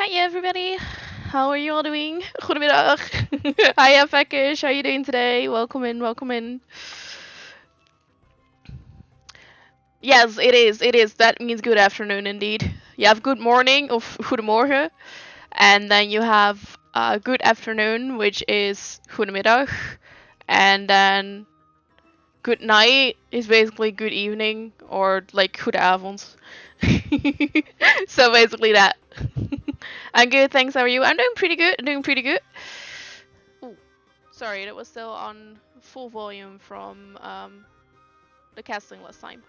Hi everybody, how are you all doing? Goedemiddag. Hi Fekish, how are you doing today? Welcome in, welcome in. Yes, it is, it is. That means good afternoon indeed. You have good morning of goedemorgen, and then you have good afternoon, which is goedemiddag, and then good night is basically good evening or like goedenavond. So basically that. I'm good, thanks. How are you? I'm doing pretty good. I'm doing pretty good. Ooh, sorry, that was still on full volume from the casting last time.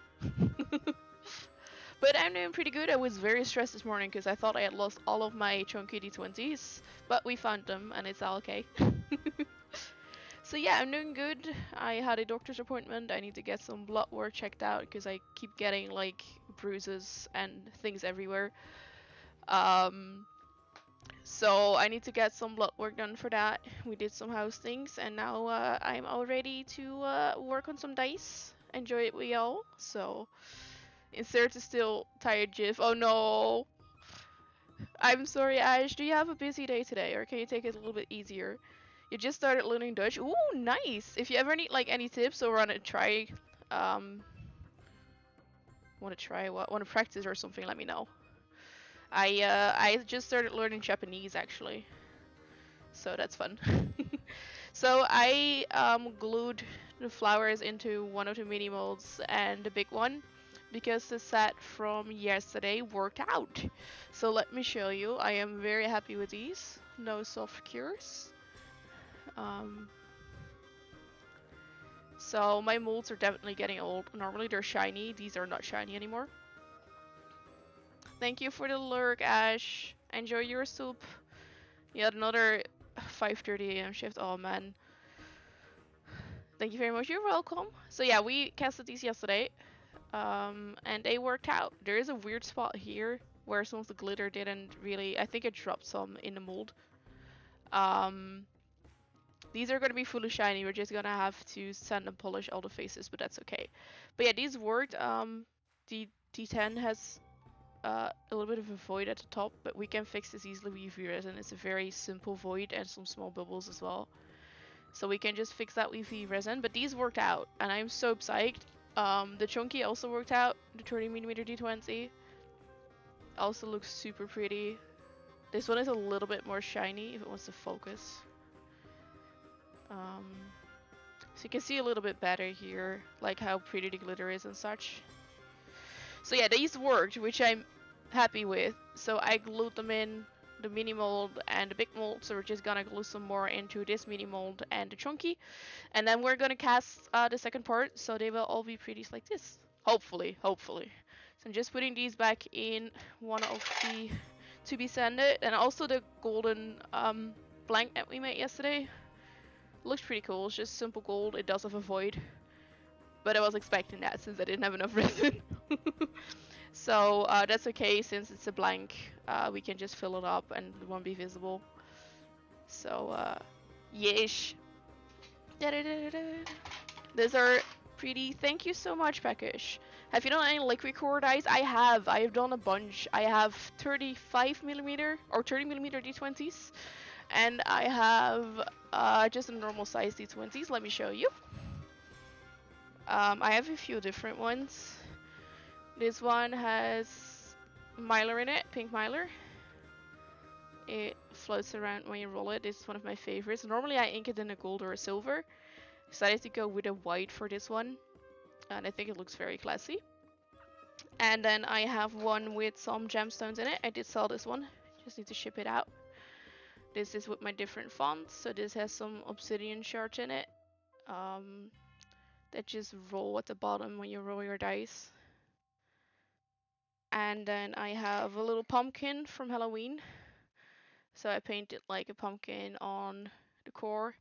But I'm doing pretty good. I was very stressed this morning because I thought I had lost all of my chunky D20s, but we found them and it's all okay. So yeah, I'm doing good. I had a doctor's appointment. I need to get some blood work checked out because I keep getting like bruises and things everywhere. Um, so I need to get some blood work done for that. We did some house things, and now I'm all ready to work on some dice. Enjoy it with y'all. So insert is still tired GIF. Oh no. I'm sorry, Ash. Do you have a busy day today, or can you take it a little bit easier? You just started learning Dutch. Ooh, nice. If you ever need like any tips or um, want to practice or something, let me know. I just started learning Japanese actually, so that's fun. So I glued the flowers into one of the mini molds and the big one because the set from yesterday worked out. So let me show you. I am very happy with these. No soft cures. Um, so my molds are definitely getting old. Normally they're shiny. These are not shiny anymore. Thank you for the lurk, Ash. Enjoy your soup. You had another 5:30 a.m. shift. Oh man. Thank you very much. You're welcome. So yeah, we casted these yesterday. And they worked out. There is a weird spot here where some of the glitter didn't really. I think it dropped some in the mold. Um, these are gonna be fully shiny. We're just gonna have to sand and polish all the faces, but that's okay. But yeah, these worked. The D10 has a little bit of a void at the top, but we can fix this easily with UV resin. It's a very simple void and some small bubbles as well. So we can just fix that with UV resin. But these worked out, and I'm so psyched. The chunky also worked out. The 30mm D20 also looks super pretty. This one is a little bit more shiny if it wants to focus. Um, so you can see a little bit better here, like how pretty the glitter is and such. So yeah, these worked, which I'm happy with. So I glued them in the mini mold and the big mold, so we're just gonna glue some more into this mini mold and the chunky. And then we're gonna cast the second part, so they will all be pretty like this. Hopefully, hopefully. So I'm just putting these back in one of the to be sanded, and also the golden blank that we made yesterday. Looks pretty cool. It's just simple gold. It does have a void, but I was expecting that since I didn't have enough resin. So that's okay since it's a blank. We can just fill it up and it won't be visible. So yeesh. These are pretty. Thank you so much, Peckish. Have you done any liquid core dice? I have. I have done a bunch. I have 35mm or 30mm D20s, and I have just a normal size D20s. Let me show you. I have a few different ones. This one has Mylar in it, pink Mylar. It floats around when you roll it. This is one of my favorites. Normally I ink it in a gold or a silver. Decided to go with a white for this one, and I think it looks very classy. And then I have one with some gemstones in it. I did sell this one, just need to ship it out. This is with my different fonts, so this has some obsidian shards in it that just roll at the bottom when you roll your dice. And then I have a little pumpkin from Halloween, so I painted like a pumpkin on the core,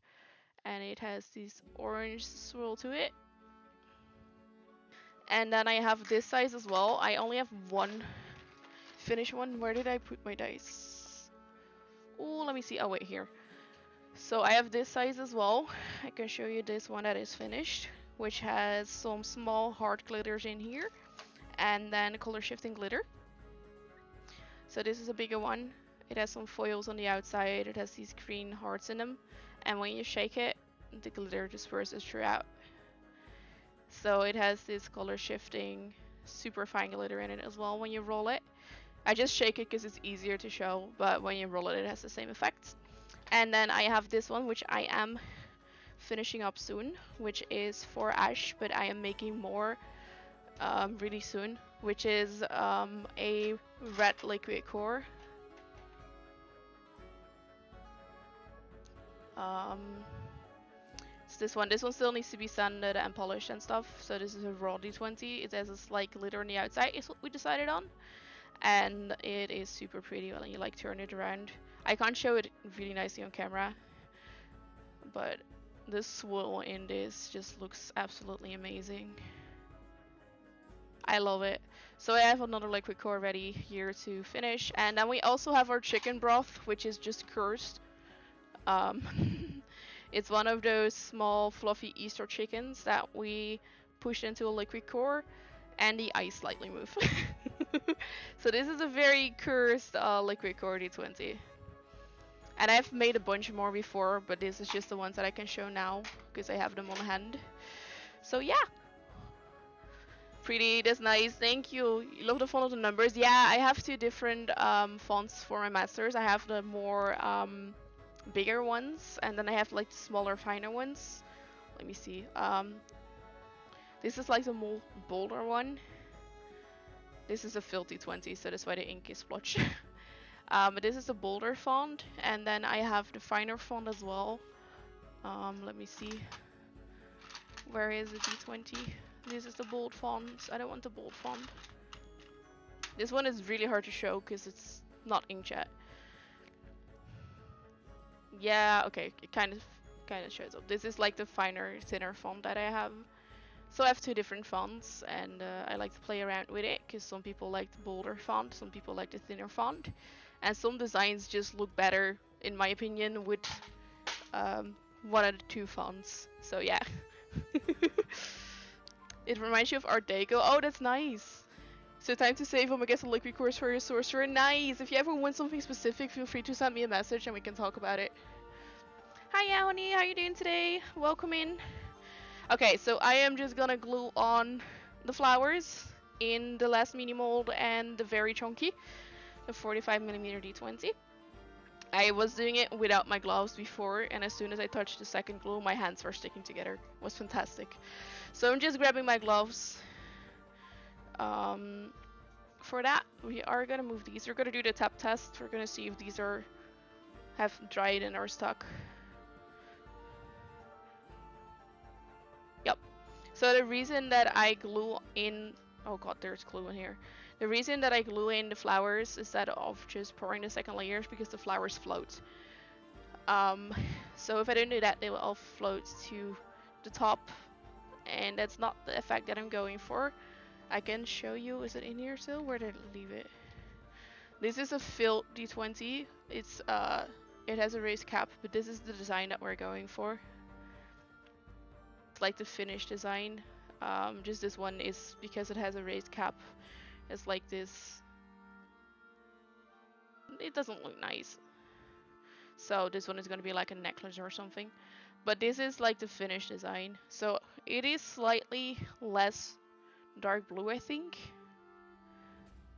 and it has this orange swirl to it. And then I have this size as well. I only have one finished one. Where did I put my dice? Oh, let me see. Oh, wait, here. So I have this size as well. I can show you this one that is finished, which has some small hard glitters in here, and then color shifting glitter. So this is a bigger one. It has some foils on the outside. It has these green hearts in them. And when you shake it, the glitter disperses throughout. So it has this color shifting, super fine glitter in it as well when you roll it. I just shake it because it's easier to show, but when you roll it, it has the same effect. And then I have this one, which I am finishing up soon, which is for Ash, but I am making more really soon, which is a red liquid core. It's this one. This one still needs to be sanded and polished and stuff. So this is a raw D20. It has a slight glitter on the outside, is what we decided on. And it is super pretty when you like turn it around. I can't show it really nicely on camera, but the swirl in this just looks absolutely amazing. I love it. So I have another liquid core ready here to finish, and then we also have our chicken broth, which is just cursed. It's one of those small fluffy Easter chickens that we pushed into a liquid core, and the ice slightly moved. So this is a very cursed liquid core D20. And I've made a bunch more before, but this is just the ones that I can show now because I have them on hand. So yeah. Pretty, that's nice, thank you. You love the font of the numbers. Yeah, I have two different fonts for my masters. I have the more bigger ones, and then I have like the smaller, finer ones. Let me see. This is like the more bolder one. This is a filthy 20, so that's why the ink is splotched. But this is a bolder font, and then I have the finer font as well. Let me see. Where is the D20? This is the bold font. I don't want the bold font. This one is really hard to show because it's not inkjet. Yeah, okay, it kind of shows up. This is like the finer, thinner font that I have. So I have two different fonts, and I like to play around with it because some people like the bolder font, some people like the thinner font, and some designs just look better, in my opinion, with one of the two fonts. So yeah. It reminds you of Art Deco. Oh, that's nice. So time to save them against a liquid course for your sorcerer. Nice. If you ever want something specific, feel free to send me a message and we can talk about it. Hi, honey. How you doing today? Welcome in. Okay, so I am just gonna glue on the flowers in the last mini mold and the very chunky, the 45mm D20. I was doing it without my gloves before, and as soon as I touched the second glue, my hands were sticking together. It was fantastic. So I'm just grabbing my gloves. For that, we are gonna move these. We're gonna do the tap test. We're gonna see if these have dried and are stuck. Yep. So the reason that I glue in, oh god, there's glue in here. The reason that I glue in the flowers instead of just pouring the second layers because the flowers float. So if I don't do that, they will all float to the top, and that's not the effect that I'm going for. I can show you. Is it in here still? Where did I leave it? This is a filled D20. It's it has a raised cap, but this is the design that we're going for. It's like the finished design. Just this one is because it has a raised cap. It's like this. It doesn't look nice. So this one is gonna be like a necklace or something. But this is like the finished design. So it is slightly less dark blue, I think.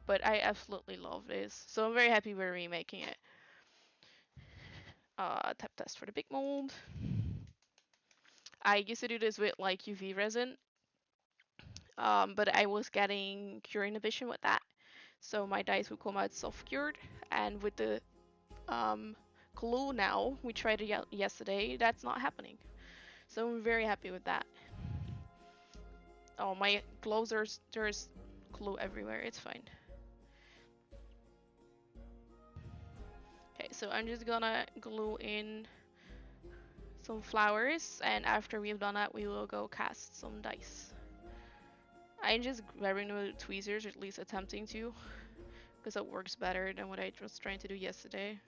But I absolutely love this. So I'm very happy we're remaking it. Tap test for the big mold. I used to do this with like UV resin. But I was getting cure inhibition with that. So my dice would come out soft cured. And with the glue now, we tried it yesterday, that's not happening. So I'm very happy with that. Oh, my gloves there's glue everywhere, it's fine. Okay, so I'm just gonna glue in some flowers, and after we've done that, we will go cast some dice. I'm just grabbing the tweezers, or at least attempting to, because it works better than what I was trying to do yesterday.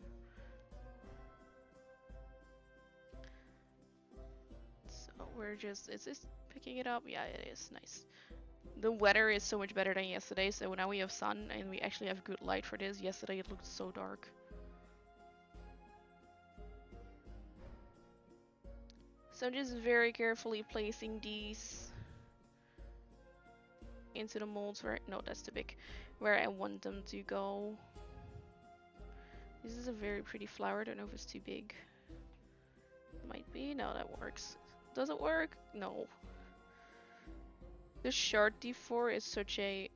So we're just, is this picking it up? Yeah, it is, nice. The weather is so much better than yesterday, so now we have sun and we actually have good light for this. Yesterday it looked so dark. So I'm just very carefully placing these into the molds where, no, that's too big, where I want them to go. This is a very pretty flower. I don't know if it's too big. Might be. No, that works. Does it work? No. This short D4 is such a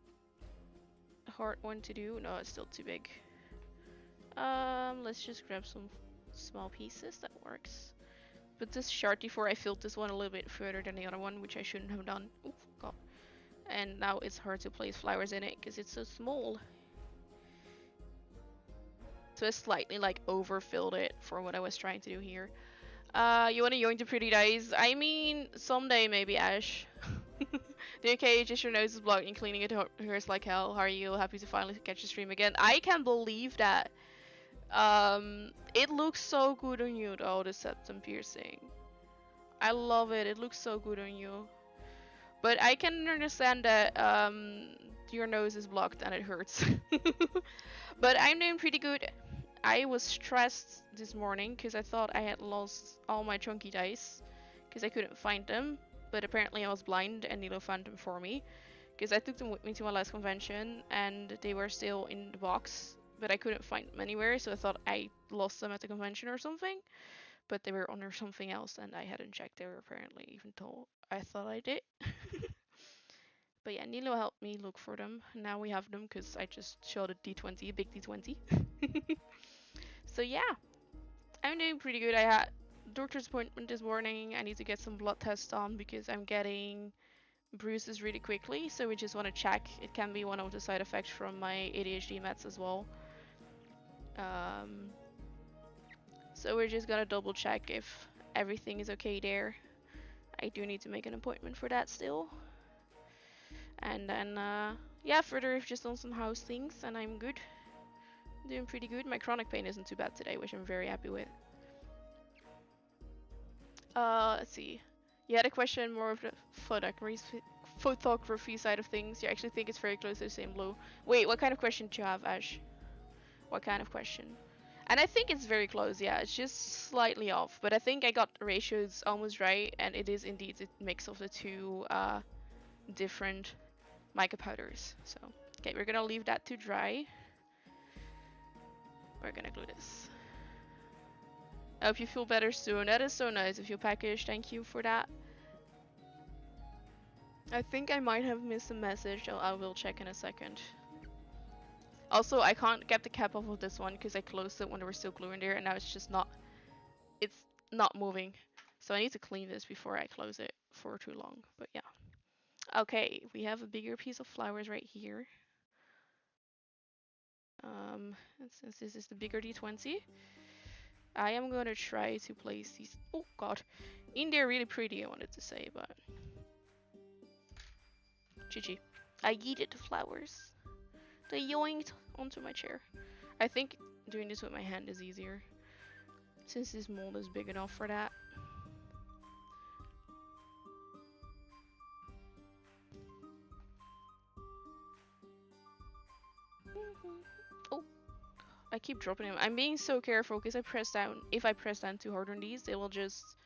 hard one to do. No, it's still too big. Let's just grab some small pieces. That works. But this short D4, I filled this one a little bit further than the other one, which I shouldn't have done. Oh god. And now it's hard to place flowers in it because it's so small. So I slightly like overfilled it for what I was trying to do here. You wanna join the pretty days? I mean, someday maybe, Ash. The okay, just your nose is blocked and cleaning it hurts like hell. How are you? Happy to finally catch the stream again. I can't believe that. It looks so good on you though, the septum piercing. I love it. It looks so good on you. But I can understand that your nose is blocked and it hurts. But I'm doing pretty good. I was stressed this morning because I thought I had lost all my chunky dice because I couldn't find them. But apparently I was blind and Nilo found them for me because I took them with me to my last convention and they were still in the box, but I couldn't find them anywhere, so I thought I lost them at the convention or something. But they were under something else and I hadn't checked there apparently, even though I thought I did. But yeah, Nilo helped me look for them. Now we have them because I just showed a D20, a big D20. So yeah, I'm doing pretty good. I had doctor's appointment this morning. I need to get some blood tests done because I'm getting bruises really quickly. So we just want to check. It can be one of the side effects from my ADHD meds as well. So we're just gonna double check if everything is okay there. I do need to make an appointment for that still. And then, yeah, further I've just done some house things and I'm good. Doing pretty good. My chronic pain isn't too bad today, which I'm very happy with. Let's see. You had a question more of the photography side of things. You actually think it's very close to the same blue. Wait, what kind of question do you have, Ash? What kind of question? And I think it's very close, yeah. It's just slightly off, but I think I got the ratios almost right, and it is indeed a mix of the two different mica powders. So, okay, we're gonna leave that to dry. We're gonna glue this. I hope you feel better soon. That is so nice of you, Package. Thank you for that. I think I might have missed a message. I will check in a second. Also, I can't get the cap off of this one because I closed it when there was still glue in there, and now it's just not. It's not moving. So I need to clean this before I close it for too long. But yeah. Okay, we have a bigger piece of flowers right here. And since this is the bigger D20, I am gonna try to place these. Oh god, in there really pretty. I wanted to say, but GG. I yeeted the flowers. They yoinked onto my chair. I think doing this with my hand is easier, since this mold is big enough for that. Oh, I keep dropping them. I'm being so careful because I press down. If I press down too hard on these, they will just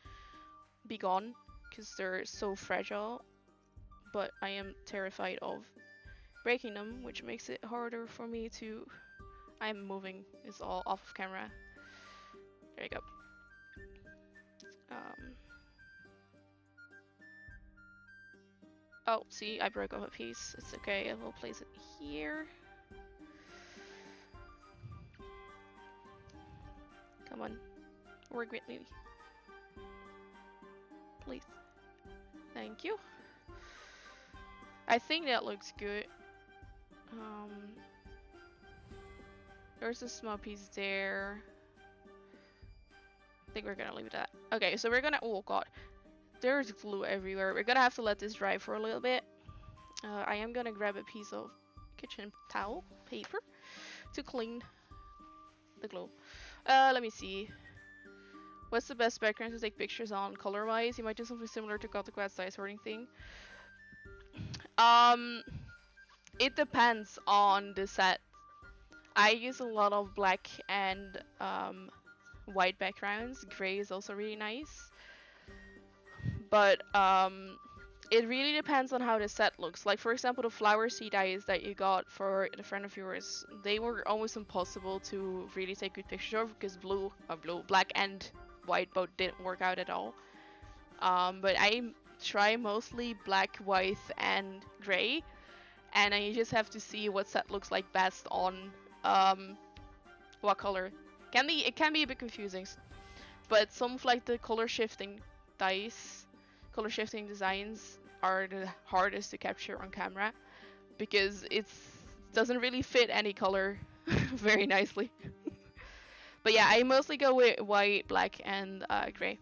be gone because they're so fragile. But I am terrified of breaking them, which makes it harder for me to. I'm moving. It's all off of camera. There you go. Oh, see, I broke off a piece. It's okay. I will place it here. Come on, work with me, please. Thank you. I think that looks good. There's a small piece there. I think we're gonna leave it at that. Okay, so we're gonna. Oh god, there's glue everywhere. We're gonna have to let this dry for a little bit. I am gonna grab a piece of kitchen towel paper to clean the glue. Let me see. What's the best background to take pictures on color-wise? You might do something similar to Gothic size sorting thing. It depends on the set. I use a lot of black and white backgrounds. Gray is also really nice. but it really depends on how the set looks. Like for example, the flower seed dyes that you got for the friend of yours, they were almost impossible to really take good pictures of because black and white both didn't work out at all. But I try mostly black, white, and gray, and then you just have to see what set looks like best on what color. It can be a bit confusing, but some of like the color shifting dice, color shifting designs are the hardest to capture on camera because it doesn't really fit any color very nicely. But yeah, I mostly go with white, black, and gray.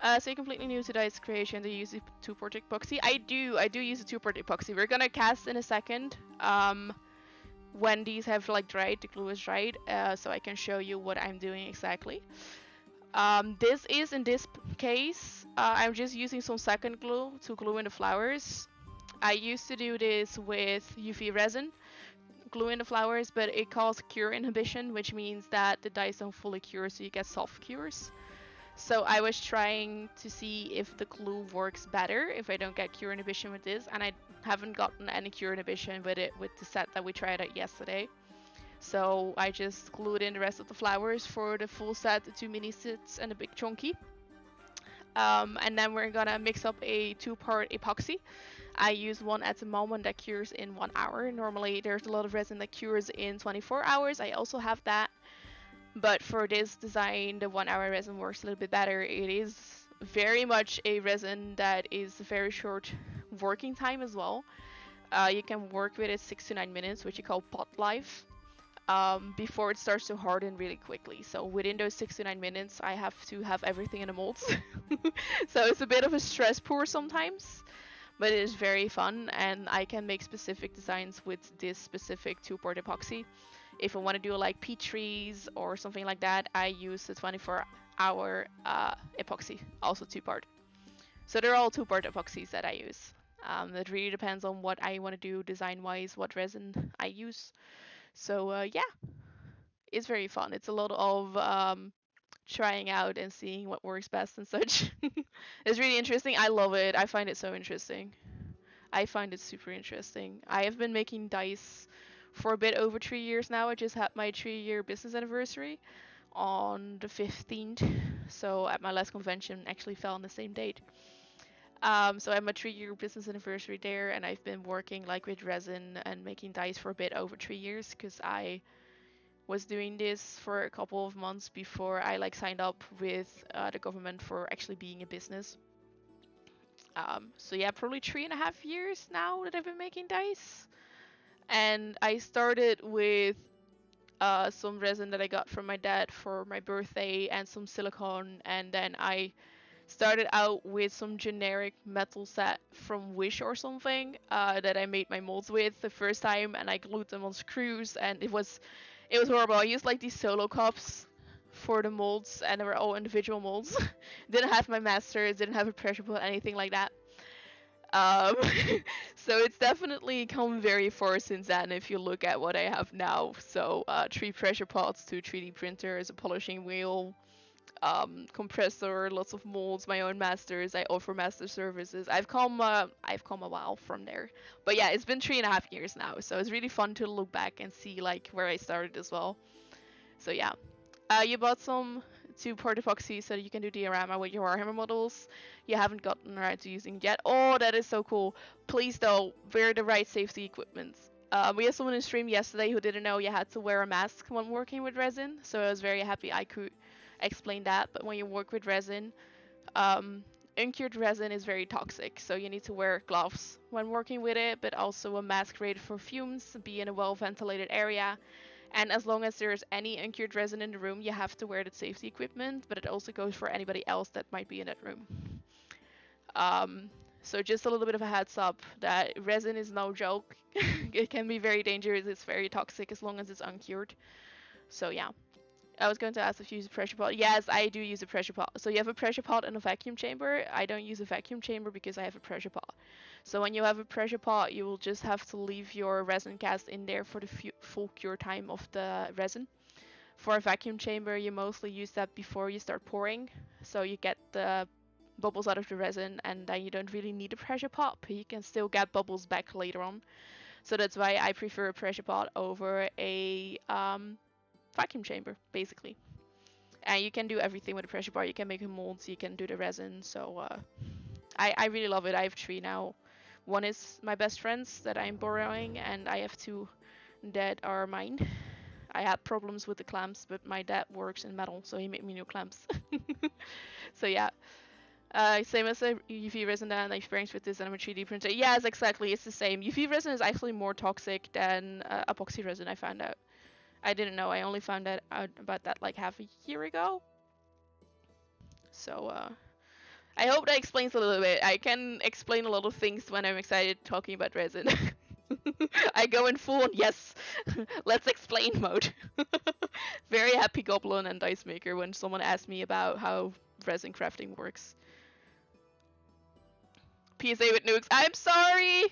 So you're completely new to dice creation. Do you use a two-part epoxy? I do use a two-part epoxy. We're gonna cast in a second. When these have like dried, the glue is dried, so I can show you what I'm doing exactly. This is in this case, I'm just using some second glue to glue in the flowers. I used to do this with UV resin, glue in the flowers, but it causes cure inhibition, which means that the dice don't fully cure, so you get soft cures. So I was trying to see if the glue works better if I don't get cure inhibition with this, and I haven't gotten any cure inhibition with it with the set that we tried out yesterday. So I just glued in the rest of the flowers for the full set, the 2 mini sets and a big chunky. And then we're gonna mix up a two-part epoxy. I use one at the moment that cures in 1 hour. Normally there's a lot of resin that cures in 24 hours. I also have that. But for this design, the 1 hour resin works a little bit better. It is very much a resin that is very short working time as well. You can work with it 6 to 9 minutes, which you call pot life, before it starts to harden really quickly. So within those 6 to 9 minutes, I have to have everything in the molds. So it's a bit of a stress pour sometimes, but it is very fun, and I can make specific designs with this specific two-part epoxy. If I want to do like peach trees or something like that, I use the 24-hour epoxy, also two-part. So they're all two-part epoxies that I use. That really depends on what I want to do design-wise, what resin I use. So yeah, it's very fun. It's a lot of trying out and seeing what works best and such. It's really interesting. I love it. I find it so interesting. I find it super interesting. I have been making dice for a bit over 3 years now. I just had my 3-year business anniversary on the 15th. So at my last convention actually fell on the same date. So I have my 3-year business anniversary there, and I've been working like with resin and making dice for a bit over 3 years because I was doing this for a couple of months before I like signed up with the government for actually being a business. So yeah, probably 3.5 years now that I've been making dice. And I started with some resin that I got from my dad for my birthday and some silicone, and then I started out with some generic metal set from Wish or something that I made my molds with the first time, and I glued them on screws, and it was horrible. I used like these solo cups for the molds, and they were all individual molds. Didn't have my masters, didn't have a pressure pot, anything like that. Um, so it's definitely come very far since then if you look at what I have now. So 3 pressure pots, 2 3D printers, a polishing wheel, compressor, lots of molds, my own masters. I offer master services. I've come a while from there, but yeah, it's been 3.5 years now, so it's really fun to look back and see like where I started as well. So yeah, you bought some two-part epoxy so that you can do diorama with your Warhammer models. You haven't gotten around to using it yet. Oh, that is so cool. Please though, wear the right safety equipment. We had someone in stream yesterday who didn't know you had to wear a mask when working with resin, so I was very happy I could explain that. But when you work with resin, uncured resin is very toxic, so you need to wear gloves when working with it, but also a mask rated for fumes, be in a well-ventilated area. And as long as there's any uncured resin in the room, you have to wear the safety equipment, but it also goes for anybody else that might be in that room. So just a little bit of a heads up that resin is no joke. It can be very dangerous, it's very toxic as long as it's uncured. So yeah. I was going to ask if you use a pressure pot. Yes, I do use a pressure pot. So you have a pressure pot and a vacuum chamber. I don't use a vacuum chamber because I have a pressure pot. So when you have a pressure pot, you will just have to leave your resin cast in there for the full cure time of the resin. For a vacuum chamber, you mostly use that before you start pouring. So you get the bubbles out of the resin, and then you don't really need a pressure pot, but you can still get bubbles back later on. So that's why I prefer a pressure pot over a vacuum chamber, basically. And you can do everything with a pressure pot. You can make molds, you can do the resin. So I really love it. I have 3 now. One is my best friend's that I'm borrowing, and I have 2 that are mine. I had problems with the clamps, but my dad works in metal, so he made me new clamps. So yeah. Same as a UV resin that I experienced with this, and I'm a 3D printer. Yes, exactly. It's the same. UV resin is actually more toxic than epoxy resin, I found out. I didn't know. I only found out about that like half a year ago. So I hope that explains a little bit. I can explain a lot of things when I'm excited talking about resin. I go in full on yes, let's explain mode. Very happy goblin and dice maker when someone asks me about how resin crafting works. PSA with nukes. I'm sorry!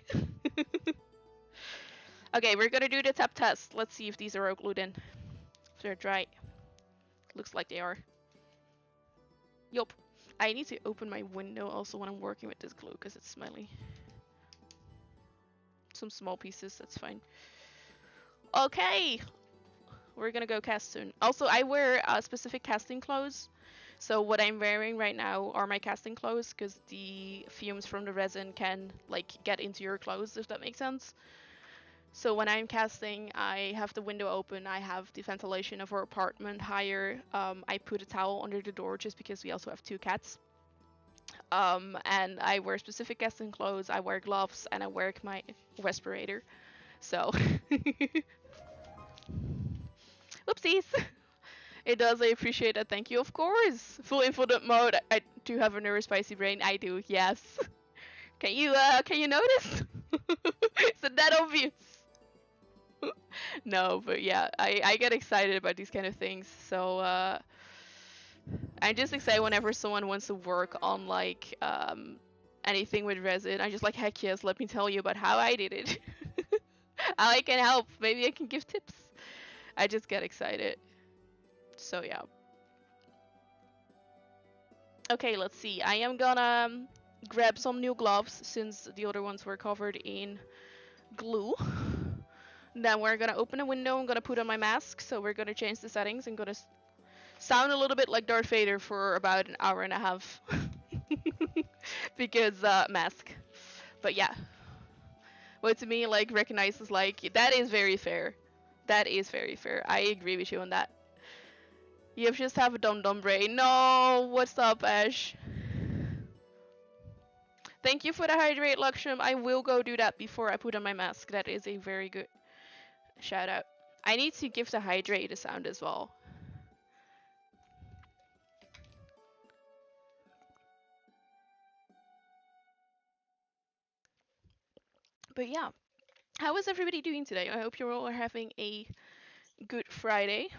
Okay, we're gonna do the tap test. Let's see if these are all glued in. If they're dry. Looks like they are. Yup. I need to open my window also when I'm working with this glue because it's smelly. Some small pieces, that's fine. Okay! We're gonna go cast soon. Also, I wear specific casting clothes. So what I'm wearing right now are my casting clothes because the fumes from the resin can like get into your clothes, if that makes sense. So when I'm casting, I have the window open, I have the ventilation of our apartment higher. I put a towel under the door just because we also have 2 cats. And I wear specific casting clothes, I wear gloves, and I wear my respirator. So, whoopsies! It does, I appreciate that, thank you, of course! Full infinite mode, I do have a neurospicy brain, I do, yes. Can you notice? Isn't that obvious? No, but yeah, I get excited about these kind of things, so I'm just excited whenever someone wants to work on like anything with resin. I'm just like, heck yes, let me tell you about how I did it. How I can help, maybe I can give tips. I just get excited. So yeah. Okay, let's see. I am gonna grab some new gloves since the other ones were covered in glue. Then we're gonna open a window. I'm gonna put on my mask. So we're gonna change the settings. I'm gonna sound a little bit like Darth Vader for about an hour and a half. Because mask. But yeah. But to me, like, recognizes like, that is very fair. That is very fair. I agree with you on that. You just have a dumb brain. No, what's up, Ash? Thank you for the hydrate, Laksham. I will go do that before I put on my mask. That is a very good shout out. I need to give the hydrate a sound as well. But yeah, how is everybody doing today? I hope you're all having a good Friday.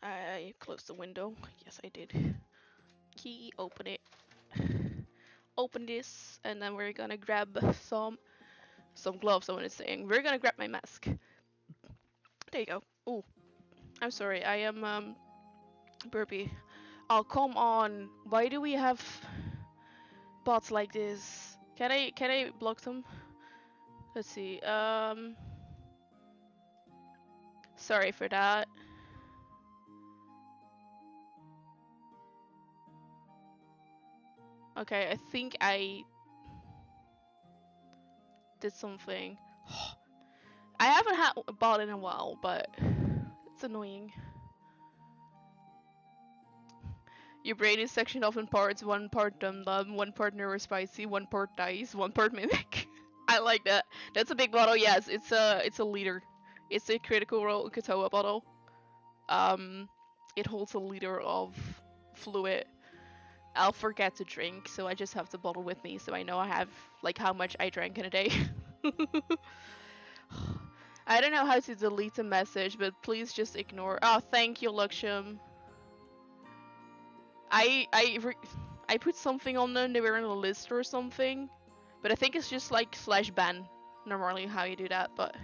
I closed the window. Yes, I did. Key, open it. Open this, and then we're gonna grab some gloves. I was saying we're gonna grab my mask. There you go. Oh, I'm sorry. I am burpy. Oh, come on. Why do we have bots like this? Can I block them? Let's see. Sorry for that. Okay, I think I did something. I haven't had a bot in a while, but it's annoying. Your brain is sectioned off in parts, one part dum-dum, one part neurospicy, one part dice, one part mimic. I like that. That's a big bottle, yes. It's a liter. It's a Critical Role Katoa bottle. It holds a liter of fluid. I'll forget to drink, so I just have the bottle with me, so I know I have like how much I drank in a day. I don't know how to delete a message, but please just ignore. Oh, thank you, Laksham. I put something on them. They were in a list or something, but I think it's just like /ban. Normally how you do that, but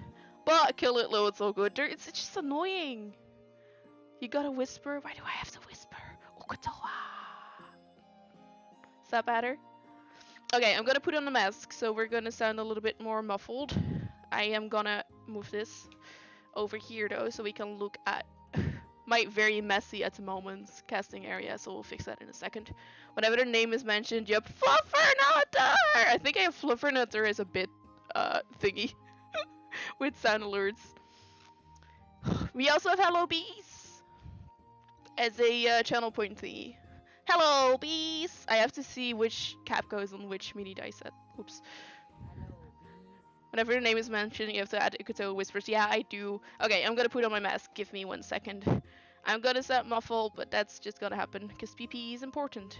kill it low. It's all good. It's just annoying. You gotta whisper. Why do I have to whisper? Oh Is that better? Okay, I'm gonna put on the mask, so we're gonna sound a little bit more muffled. I am gonna move this over here though, so we can look at my very messy at the moment casting area, so we'll fix that in a second. Whenever the name is mentioned, yep, Fluffernutter! I think I have Fluffernutter as a bit thingy with sound alerts. We also have Hello Bees as a channel point thingy. Hello Bees! I have to see which cap goes on which mini dice set. Oops. Whenever your name is mentioned, you have to add Ikuto whispers. Yeah, I do. Okay, I'm gonna put on my mask. Give me 1 second. I'm gonna set muffle, but that's just gonna happen because PP is important.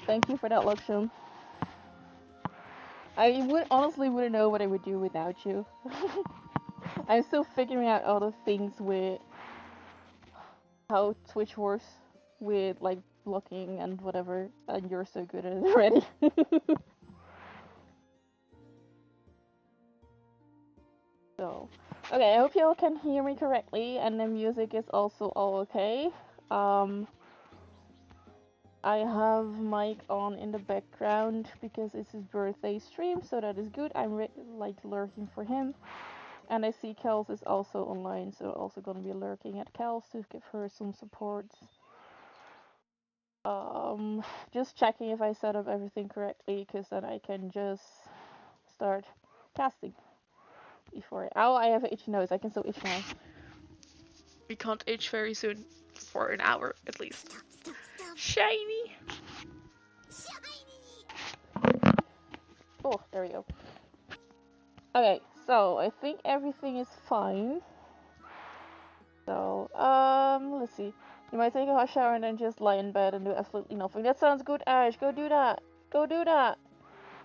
Thank you for that, Luxum. I honestly wouldn't know what I would do without you. I'm still figuring out all the things with how Twitch works with like blocking and whatever, and you're so good at it already. So, okay, I hope y'all can hear me correctly, and the music is also all okay. I have mic on in the background because it's his birthday stream, so that is good. I'm like lurking for him. And I see Kels is also online, so also gonna be lurking at Kels to give her some support. Just checking if I set up everything correctly, because then I can just start casting. Before I have an itchy nose, I can still itch now. We can't itch very soon, for an hour at least. Stop. Shiny! Oh, there we go. Okay, so I think everything is fine. So, let's see. You might take a hot shower and then just lie in bed and do absolutely nothing. That sounds good, Ash. Go do that. Go do that.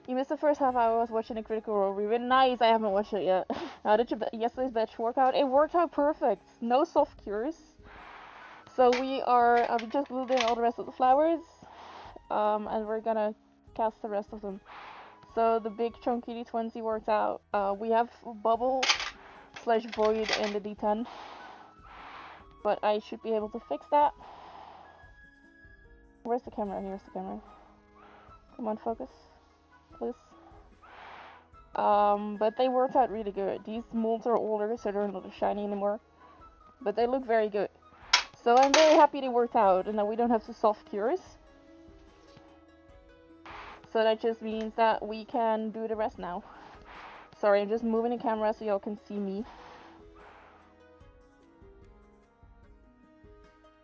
You missed the first half hour. I was watching a Critical Role review. Nice. I haven't watched it yet. How did yesterday's batch work out? It worked out perfect. No soft cures. So we just glued in all the rest of the flowers. And we're gonna cast the rest of them. So the big chunky D20 worked out. We have bubble / void in the D10. But I should be able to fix that. Where's the camera? Here's the camera. Come on, focus. Please. But they worked out really good. These molds are older, so they're not as shiny anymore. But they look very good. So I'm very happy they worked out, and that we don't have to soft cures. So that just means that we can do the rest now. Sorry, I'm just moving the camera so y'all can see me.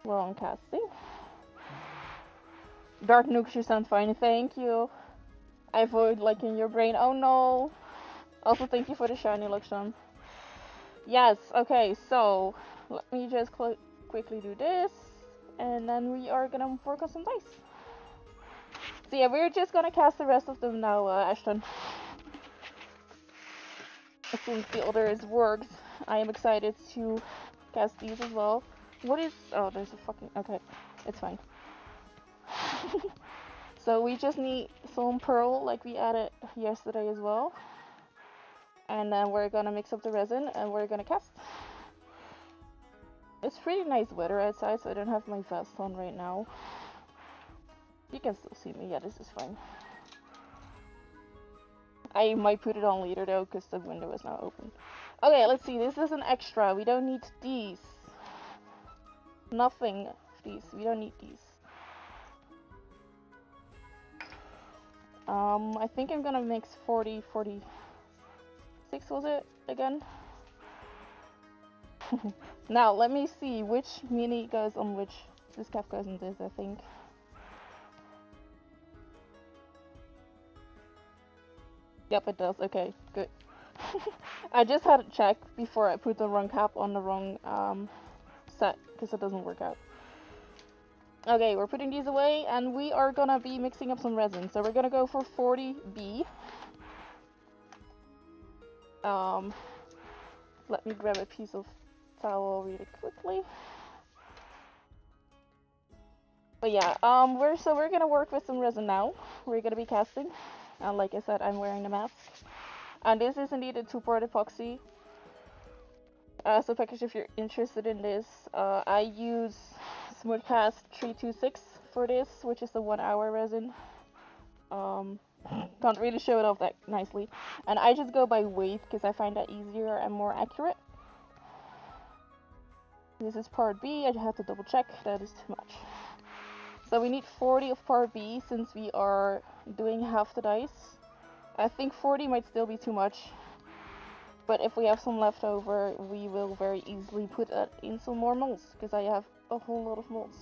Wrong casting. Dark nukes, you sound fine, thank you. I avoid liking your brain, oh no. Also, thank you for the shiny Luxon. Yes, okay, so let me just quickly do this, and then we are gonna work on some dice. So yeah, we're just gonna cast the rest of them now, Ashton. Since the others worked, I am excited to cast these as well. What is... oh, there's a fucking... okay, it's fine. So we just need some pearl, like we added yesterday as well. And then we're gonna mix up the resin, and we're gonna cast. It's pretty nice weather outside, so I don't have my vest on right now. You can still see me, yeah, this is fine. I might put it on later though, because the window is now open. Okay, let's see, this is an extra, we don't need these. Nothing of these, we don't need these. I think I'm gonna mix 46 was it, again? Now, let me see which mini goes on which. This cap goes on this, I think. Yep, it does. Okay, good. I just had to check before I put the wrong cap on the wrong set, because it doesn't work out. Okay, we're putting these away, and we are gonna be mixing up some resin. So we're gonna go for 40B. Let me grab a piece of towel really quickly. But yeah, we're gonna work with some resin now. We're gonna be casting. And like I said, I'm wearing the mask. And this is indeed a 2-part epoxy. So package, if you're interested in this, I use Smoothcast 326 for this, which is the 1-hour resin. Can't really show it off that nicely. And I just go by weight because I find that easier and more accurate. This is part B, I just have to double check, that is too much. So we need 40 of part B since we are doing half the dice. I think 40 might still be too much, but if we have some left over, we will very easily put that in some more molds, because I have a whole lot of molds.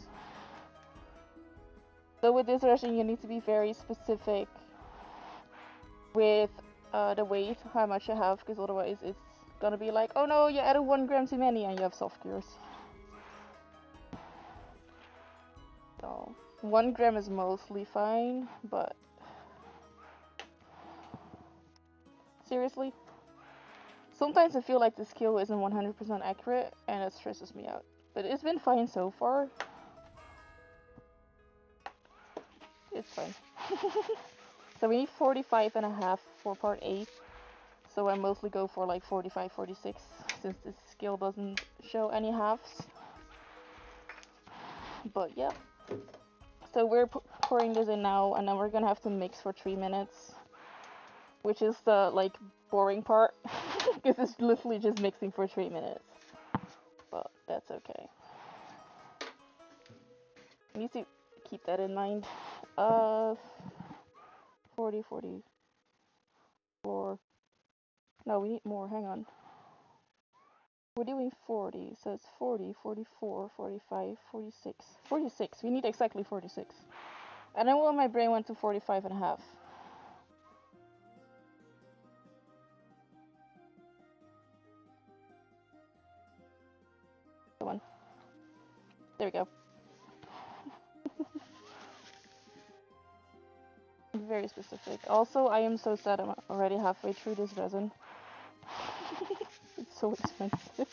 So with this resin, you need to be very specific with the weight, how much you have, because otherwise it's gonna be like, oh no, you added 1 gram too many and you have soft cures. So 1 gram is mostly fine, but seriously, sometimes I feel like the scale isn't 100% accurate and it stresses me out. But it's been fine so far. It's fine. So we need 45.5 for part A. So I mostly go for like 45, 46, since this scale doesn't show any halves. But yeah. So we're pouring this in now, and then we're gonna have to mix for 3 minutes. Which is the like boring part, because it's literally just mixing for 3 minutes. But that's okay. I need to keep that in mind. 40, 44. No, we need more, hang on. We're doing 40, so it's 40, 44, 45, 46. 46, we need exactly 46. And then when my brain went to 45.5. Come on. There we go. Very specific. Also, I am so sad I'm already halfway through this resin. It's so expensive.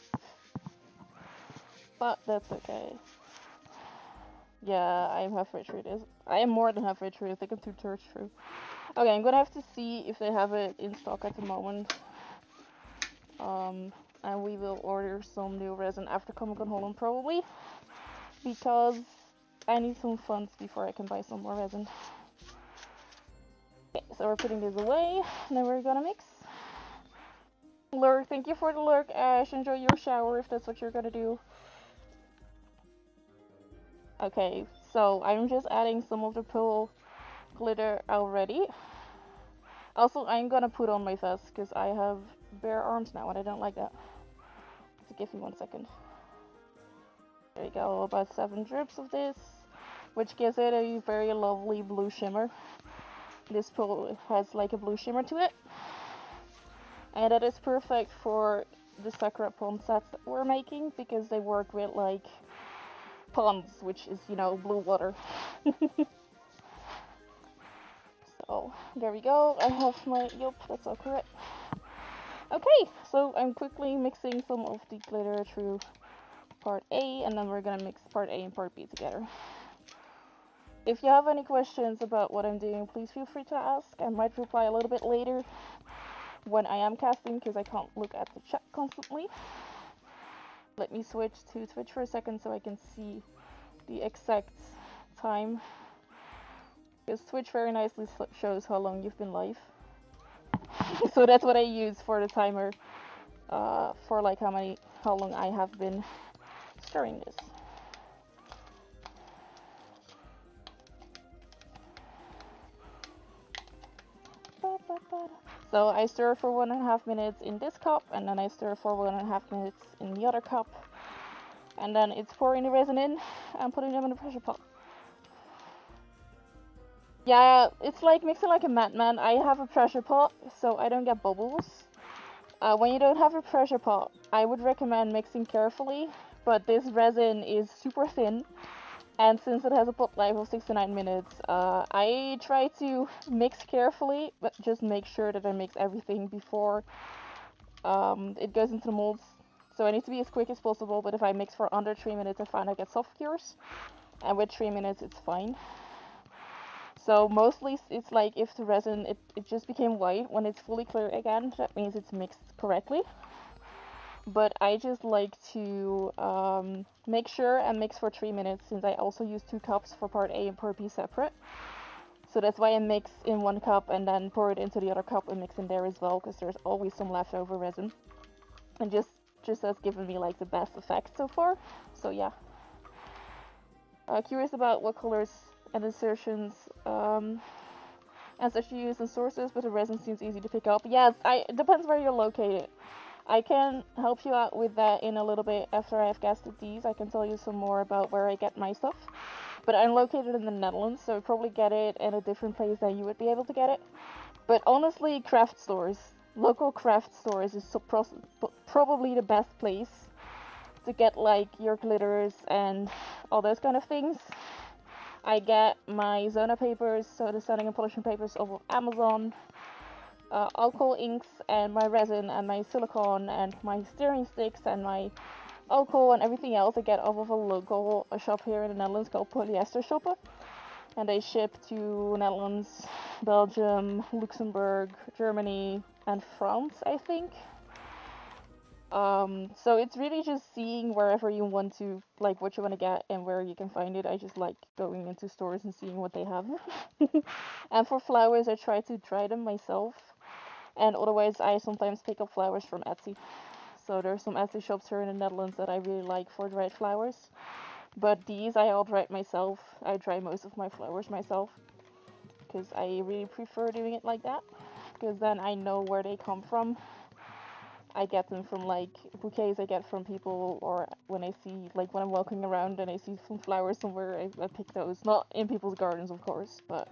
But that's okay. Yeah, I am halfway through this. I am more than halfway through. I think I'm 2/3 through. Okay, I'm gonna have to see if they have it in stock at the moment. And we will order some new resin after Comic Con Holland probably. Because I need some funds before I can buy some more resin. Okay, so we're putting this away, and then we're gonna mix. Lurk, thank you for the lurk, Ash. Enjoy your shower if that's what you're gonna do. Okay, so I'm just adding some of the pearl glitter already. Also, I'm gonna put on my vest because I have bare arms now and I don't like that. So give me 1 second. There you go, about 7 drips of this, which gives it a very lovely blue shimmer. This pearl has like a blue shimmer to it. And that is perfect for the Sakura pond sets that we're making because they work with like ponds, which is, you know, blue water. So, there we go. I have my, yup, that's all correct. Okay, so I'm quickly mixing some of the glitter through part A, and then we're gonna mix part A and part B together. If you have any questions about what I'm doing, please feel free to ask. I might reply a little bit later when I am casting, because I can't look at the chat constantly. Let me switch to Twitch for a second so I can see the exact time. Because Twitch very nicely shows how long you've been live. So that's what I use for the timer, for like how long I have been stirring this. So I stir for 1.5 minutes in this cup, and then I stir for 1.5 minutes in the other cup. And then it's pouring the resin in and putting them in the pressure pot. Yeah, it's like mixing like a madman. I have a pressure pot, so I don't get bubbles. When you don't have a pressure pot, I would recommend mixing carefully, but this resin is super thin, and since it has a pot life of 6 to 9 minutes, I try to mix carefully, but just make sure that I mix everything before it goes into the molds. So I need to be as quick as possible, but if I mix for under 3 minutes, I find I get soft cures. And with 3 minutes, it's fine. So mostly it's like if the resin, it just became white. When it's fully clear again, that means it's mixed correctly. But I just like to make sure and mix for 3 minutes, since I also use 2 cups for part A and part B separate. So that's why I mix in 1 cup and then pour it into the other cup and mix in there as well, because there's always some leftover resin. And just has given me like the best effect so far. So yeah. Curious about what colors and insertions and such you use in sources, but the resin seems easy to pick up. Yes, it depends where you're located. I can help you out with that in a little bit after I've guessed these. I can tell you some more about where I get my stuff. But I'm located in the Netherlands, so I probably get it in a different place than you would be able to get it. But honestly, craft stores, local craft stores is probably the best place to get like your glitters and all those kind of things. I get my Zona papers, so the sanding and polishing papers off of Amazon, alcohol inks and my resin and my silicone and my steering sticks and my alcohol and everything else I get off of a local shop here in the Netherlands called Polyester Shoppen. And they ship to Netherlands, Belgium, Luxembourg, Germany, and France, I think. So it's really just seeing wherever you want to, like what you want to get and where you can find it. I just like going into stores and seeing what they have. And for flowers, I try to dry them myself. And otherwise, I sometimes pick up flowers from Etsy. So there's some Etsy shops here in the Netherlands that I really like for dried flowers. But these I all dried myself. I dry most of my flowers myself, because I really prefer doing it like that, because then I know where they come from. I get them from like bouquets I get from people, or when I see, like when I'm walking around and I see some flowers somewhere, I pick those. Not in people's gardens, of course, but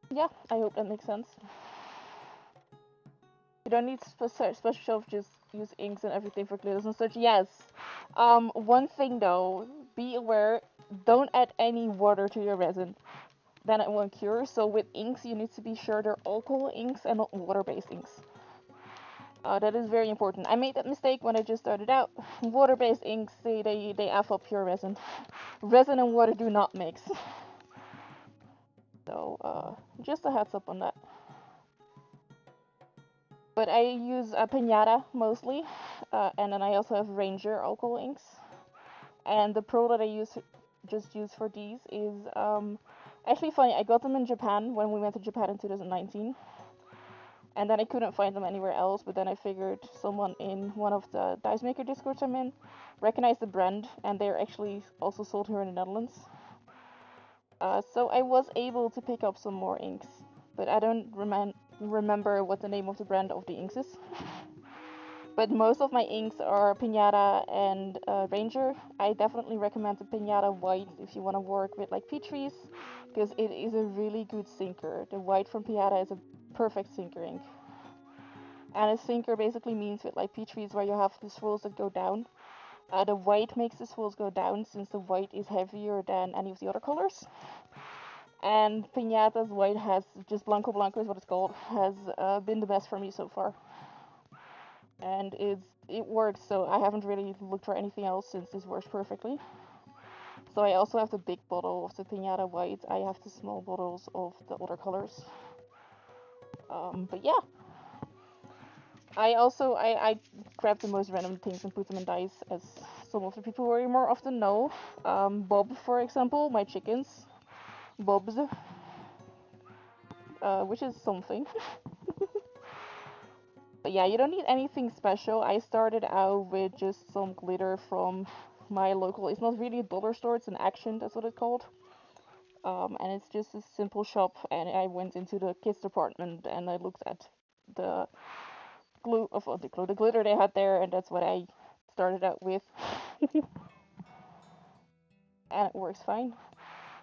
yeah, I hope that makes sense. You don't need special shelf, just use inks and everything for glitters and such. Yes. One thing though, be aware, don't add any water to your resin. Then it won't cure. So with inks, you need to be sure they're alcohol inks and not water-based inks. That is very important. I made that mistake when I just started out. Water-based inks, they F up pure resin. Resin and water do not mix. So, just a heads up on that. But I use a Pinata mostly, and then I also have Ranger alcohol inks. And the pearl that I use for these is actually funny. I got them in Japan when we went to Japan in 2019, and then I couldn't find them anywhere else. But then I figured someone in one of the dice maker discords I'm in recognized the brand, and they're actually also sold here in the Netherlands. So I was able to pick up some more inks, but I don't remember what the name of the brand of the inks is. But most of my inks are Pinata and Ranger. I definitely recommend the Pinata White if you want to work with like Peaches, because it is a really good sinker. The white from Pinata is a perfect sinker ink. And a sinker basically means with like Peaches where you have the swirls that go down. The white makes the swirls go down, since the white is heavier than any of the other colors. And Pinata's white has, just Blanco Blanco is what it's called, has been the best for me so far. And it works, so I haven't really looked for anything else since this works perfectly. So I also have the big bottle of the Pinata White. I have the small bottles of the other colors. But yeah. I grab the most random things and put them in dice, as some of the people who more often know. Bob, for example, my chickens. Bobs. Which is something. But yeah, you don't need anything special. I started out with just some glitter from my local, it's not really a dollar store, it's an Action, that's what it's called. And it's just a simple shop, and I went into the kids department and I looked at the the glitter they had there, and that's what I started out with. And it works fine.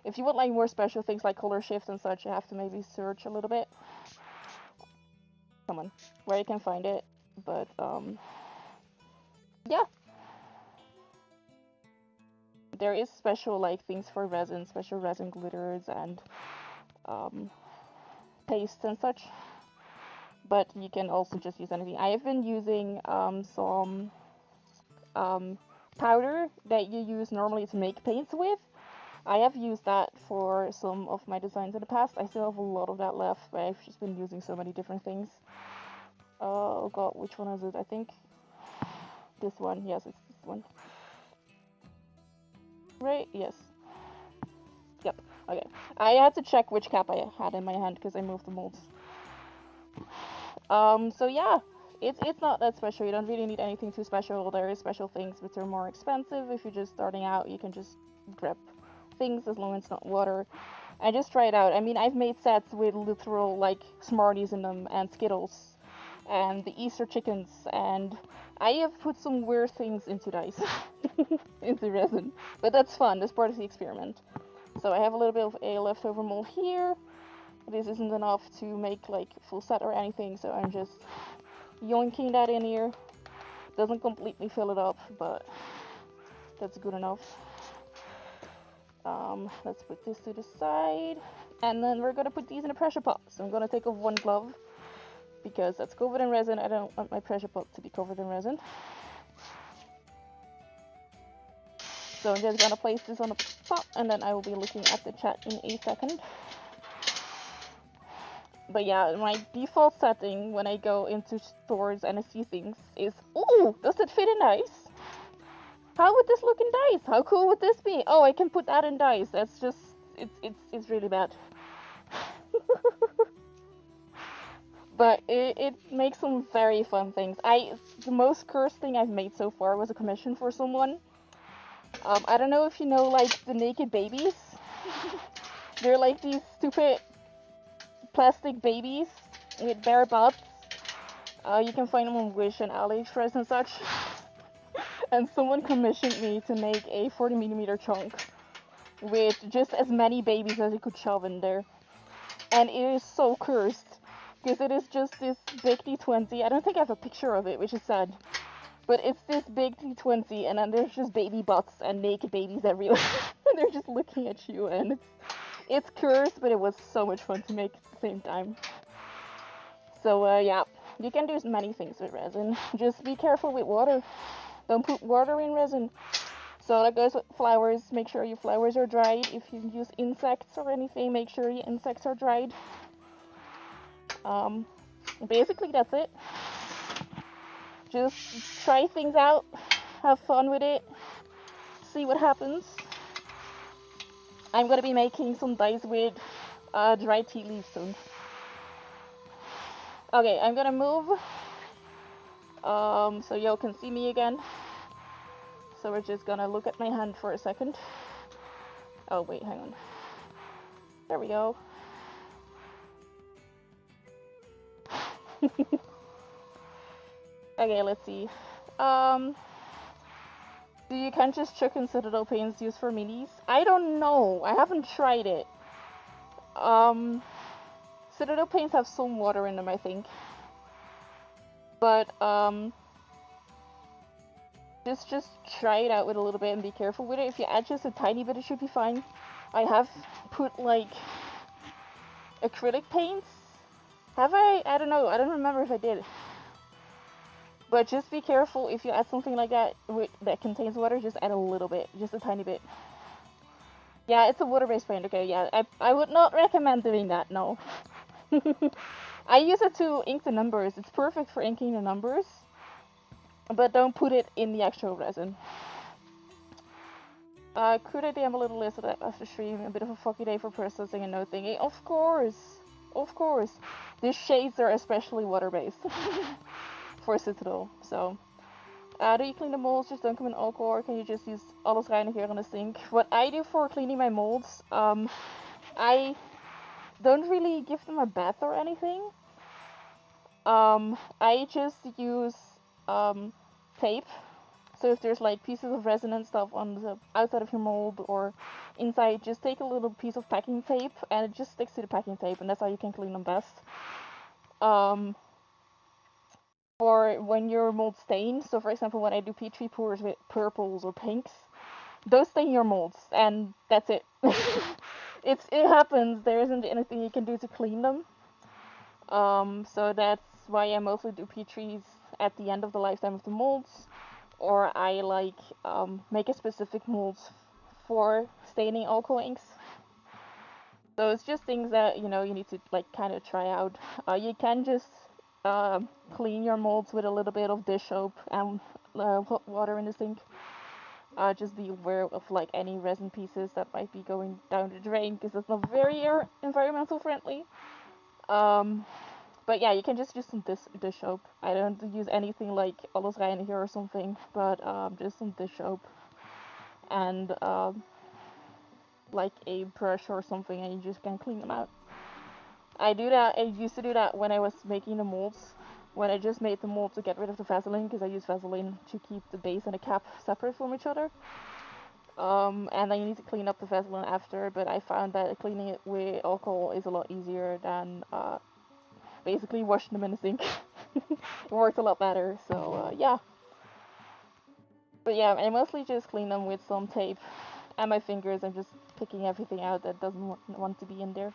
If you want like more special things like color shift and such, you have to maybe search a little bit. Come on, where you can find it. But yeah, there is special like things for resin, special resin glitters and pastes and such. but you can also just use anything. I have been using some um, powder that you use normally to make paints with. I have used that for some of my designs in the past. I still have a lot of that left, but I've just been using so many different things. Oh god, which one is it? I think this one. Yes, it's this one. Right? Yes. Yep. Okay. I had to check which cap I had in my hand because I moved the molds. So yeah, it's not that special. You don't really need anything too special. There is special things which are more expensive. If you're just starting out, you can just grab things as long as it's not water. I just try it out. I mean, I've made sets with literal like Smarties in them and Skittles and the Easter chickens, and I have put some weird things into dice, into resin. But that's fun. That's part of the experiment. So I have a little bit of a leftover mold here. This isn't enough to make like full set or anything, so I'm just yoinking that in here. Doesn't completely fill it up, but that's good enough. Let's put this to the side, and then we're gonna put these in a pressure pot. So I'm gonna take off one glove because that's covered in resin. I don't want my pressure pot to be covered in resin. So I'm just gonna place this on the pot, and then I will be looking at the chat in a second. But yeah, my default setting when I go into stores and I see things is, ooh, does it fit in dice? How would this look in dice? How cool would this be? Oh, I can put that in dice. That's just, it's really bad. But it makes some very fun things. The most cursed thing I've made so far was a commission for someone. I don't know if you know, like, the naked babies. They're like these stupid plastic babies with bare butts. You can find them on Wish and AliExpress and such. And someone commissioned me to make a 40mm chunk with just as many babies as you could shove in there. And it is so cursed, because it is just this big D20. I don't think I have a picture of it, which is sad. But it's this big D20, and then there's just baby butts and naked babies everywhere. And they're just looking at you, and it's cursed, but it was so much fun to make at the same time. So, yeah, you can do many things with resin. Just be careful with water. Don't put water in resin. So that goes with flowers. Make sure your flowers are dried. If you use insects or anything, make sure your insects are dried. Basically that's it. Just try things out, have fun with it, see what happens. I'm gonna be making some dice with dried tea leaves soon. Okay, I'm gonna move so y'all can see me again. So we're just gonna look at my hand for a second. Oh wait, hang on. There we go. Okay, let's see. Do you can't just chuck in Citadel paints used for minis? I don't know. I haven't tried it. Citadel paints have some water in them, I think. But just try it out with a little bit and be careful with it. If you add just a tiny bit, it should be fine. I have put like acrylic paints. Have I? I don't know. I don't remember if I did. But just be careful if you add something like that that contains water. Just add a little bit, just a tiny bit. Yeah, it's a water-based paint. Okay, yeah, I would not recommend doing that. No. I use it to ink the numbers. It's perfect for inking the numbers. But don't put it in the actual resin. Could I DM a little list of that after stream? A bit of a fucky day for processing and note thinking. Of course. Of course. These shades are especially water-based. For Citadel, so. Do you clean the molds, just dunk them in alcohol, or can you just use alles reiniger in the sink? What I do for cleaning my molds, I don't really give them a bath or anything. I just use tape. So if there's like pieces of resin and stuff on the outside of your mold or inside, just take a little piece of packing tape and it just sticks to the packing tape, and that's how you can clean them best. Or when your molds stain, so for example when I do Petri pours with purples or pinks, those stain your molds, and that's it. It happens, there isn't anything you can do to clean them. So that's why I mostly do Petries at the end of the lifetime of the molds, or I like make a specific molds for staining alcohol inks. So it's just things that you need to like kind of try out. You can just uh, clean your molds with a little bit of dish soap and hot water in the sink. Just be aware of like any resin pieces that might be going down the drain because it's not very environmental friendly. Um, but yeah, you can just use some dish soap. I don't use anything like allesreiniger or something, but just some dish soap and like a brush or something, and you just can clean them out. I do that. I used to do that when I was making the molds. When I just made the mold to get rid of the Vaseline, because I use Vaseline to keep the base and the cap separate from each other. And then you need to clean up the Vaseline after, but I found that cleaning it with alcohol is a lot easier than basically washing them in the sink. It worked a lot better, so yeah. But yeah, I mostly just clean them with some tape and my fingers and just picking everything out that doesn't want to be in there.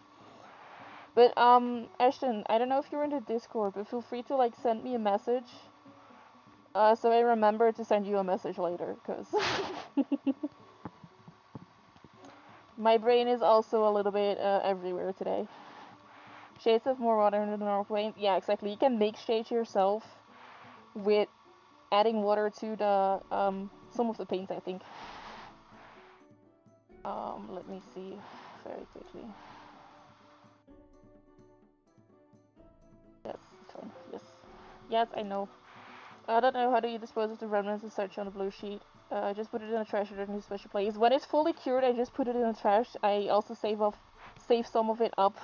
But Ashton, I don't know if you're in the Discord, but feel free to like send me a message. So I remember to send you a message later, cause my brain is also a little bit everywhere today. Shades of more water in the north way. Yeah, exactly. You can make shades yourself with adding water to the some of the paint, I think. Let me see very quickly. Yes, it's fine. Yes. Yes, I know. I don't know how do you dispose of the remnants of such on the blue sheet. Just put it in the trash or in a special place. When it's fully cured, I just put it in the trash. I also save some of it up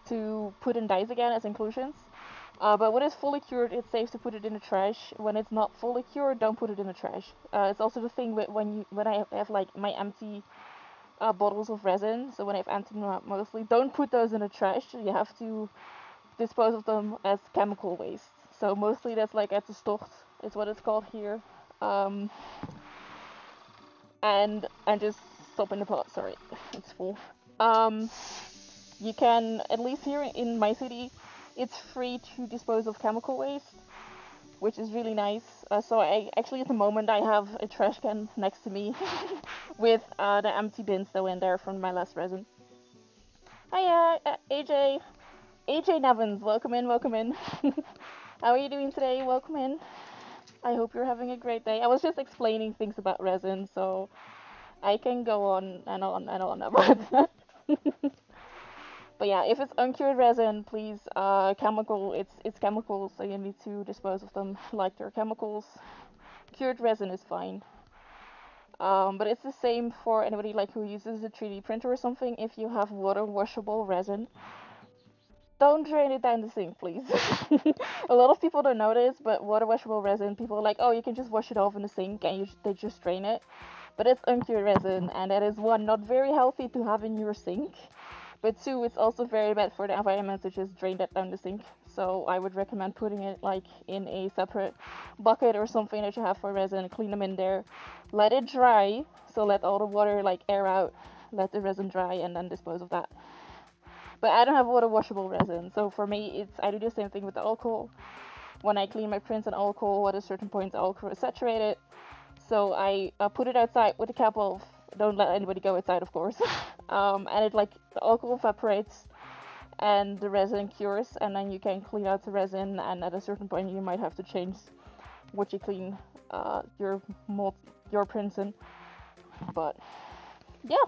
to put in dyes again as inclusions. But when it's fully cured, it's safe to put it in the trash. When it's not fully cured, don't put it in the trash. It's also the thing with when I have like my empty bottles of resin. So when I've emptied them out mostly, don't put those in the trash. You have to dispose of them as chemical waste. So mostly that's like at the stort is what it's called here. Um, and just stop in the pot. Sorry, it's full. Um, you can at least here in my city, it's free to dispose of chemical waste, which is really nice. So I actually at the moment I have a trash can next to me with the empty bins that went there from my last resin. Hiya, AJ. AJ Nevins, welcome in, welcome in. How are you doing today? Welcome in. I hope you're having a great day. I was just explaining things about resin, so I can go on and on and on about that. But yeah, if it's uncured resin, please, it's chemicals, so you need to dispose of them like they're chemicals. Cured resin is fine. But it's the same for anybody like who uses a 3D printer or something. If you have water washable resin, don't drain it down the sink, please. A lot of people don't know this, but water washable resin, people are like, oh, you can just wash it off in the sink and they just drain it. But it's uncured resin, and that is one, not very healthy to have in your sink. But two, it's also very bad for the environment to just drain that down the sink. So I would recommend putting it like in a separate bucket or something that you have for resin, clean them in there, let it dry, so let all the water like air out, let the resin dry, and then dispose of that. But I don't have water washable resin, so for me, I do the same thing with the alcohol. When I clean my prints in alcohol, at a certain point, the alcohol is saturated, so I put it outside with the cap off. Don't let anybody go outside, of course. And it like the alcohol evaporates and the resin cures, and then you can clean out the resin. And at a certain point, you might have to change what you clean your mold, your prints in. But yeah.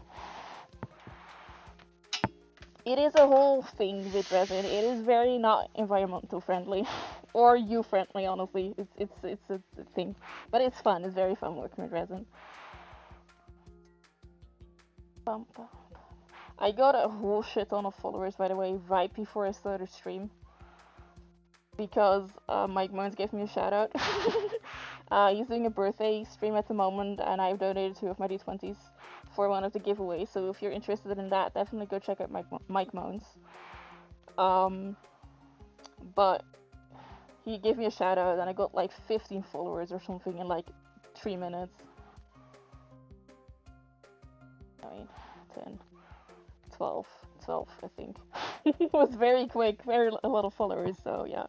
It is a whole thing with resin. It is very not environmental friendly, or you friendly. Honestly, it's a thing, but it's fun. It's very fun working with resin. I got a whole shit ton of followers, by the way, right before I started stream, because Mike Moans gave me a shout out. He's doing a birthday stream at the moment, and I've donated 2 of my D20s for one of the giveaways. So if you're interested in that, definitely go check out Mike Moans. But he gave me a shout out, and I got like 15 followers or something in like 3 minutes. I mean, 10, 12, I think. It was very quick, a lot of followers, so yeah.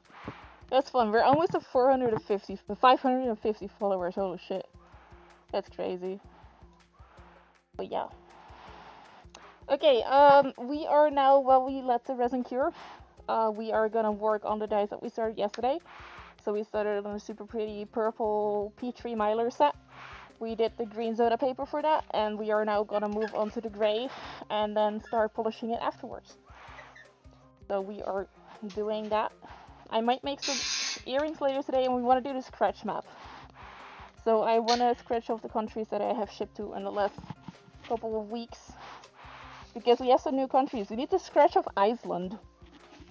That's fun. We're almost at 550 followers. Holy shit. That's crazy. But yeah. Okay, we are now, while we let the resin cure, we are gonna work on the dyes that we started yesterday. So we started on a super pretty purple P3 Mylar set. We did the green Zoda paper for that, and we are now gonna move on to the gray and then start polishing it afterwards. So we are doing that. I might make some earrings later today, and we want to do the scratch map. So I want to scratch off the countries that I have shipped to in the last couple of weeks. Because we have some new countries. We need to scratch off Iceland.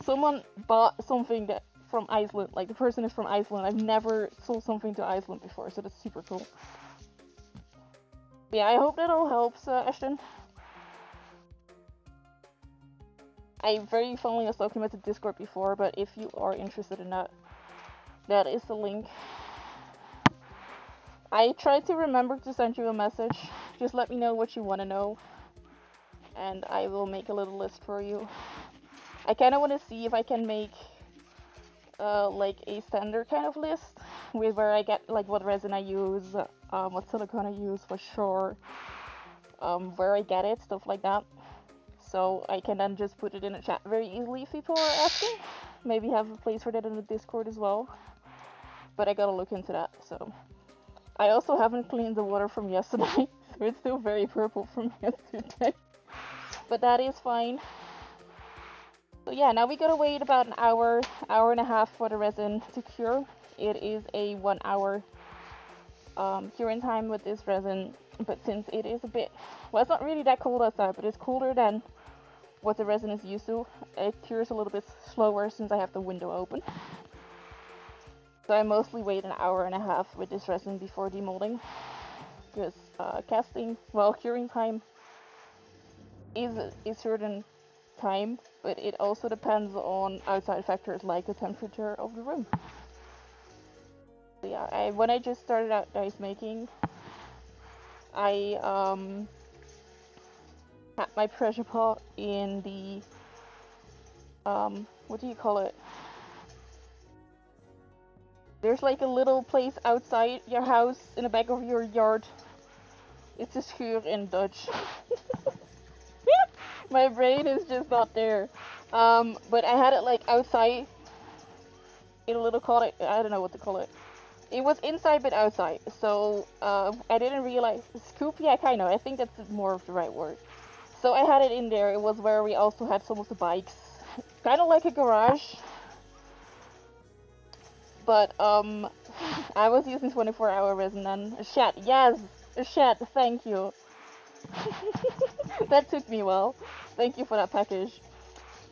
Someone bought something from Iceland. Like, the person is from Iceland. I've never sold something to Iceland before, so that's super cool. But yeah, I hope that all helps, Ashton. I very funnily was talking about the Discord before, but if you are interested in that, that is the link. I tried to remember to send you a message. Just let me know what you want to know, and I will make a little list for you. I kind of want to see if I can make like a standard kind of list with where I get like what resin I use, what silicone I use for sure, where I get it, stuff like that. So I can then just put it in a chat very easily if people are asking. Maybe have a place for that in the Discord as well. But I gotta look into that, so. I also haven't cleaned the water from yesterday, so it's still very purple from yesterday. But that is fine. So yeah, now we gotta wait about an hour and a half for the resin to cure. It is a 1 hour curing time with this resin, but since it is a bit, well, it's not really that cold outside, but it's colder than what the resin is used to. It cures a little bit slower since I have the window open. So I mostly wait an hour and a half with this resin before demolding, because curing time is a certain time, but it also depends on outside factors like the temperature of the room. So yeah, when I just started out dice making, I had my pressure pot in the what do you call it? There's like a little place outside your house in the back of your yard. It's a schuur in Dutch. My brain is just not there. But I had it like outside in a little cottage. I don't know what to call it. It was inside but outside. So I didn't realize. Scoop? Yeah, kind of. I think that's more of the right word. So I had it in there. It was where we also had some of the bikes. Kind of like a garage. But I was using 24-hour resin then. A shed, yes, a shed. Thank you. That took me a while. Thank you for that package.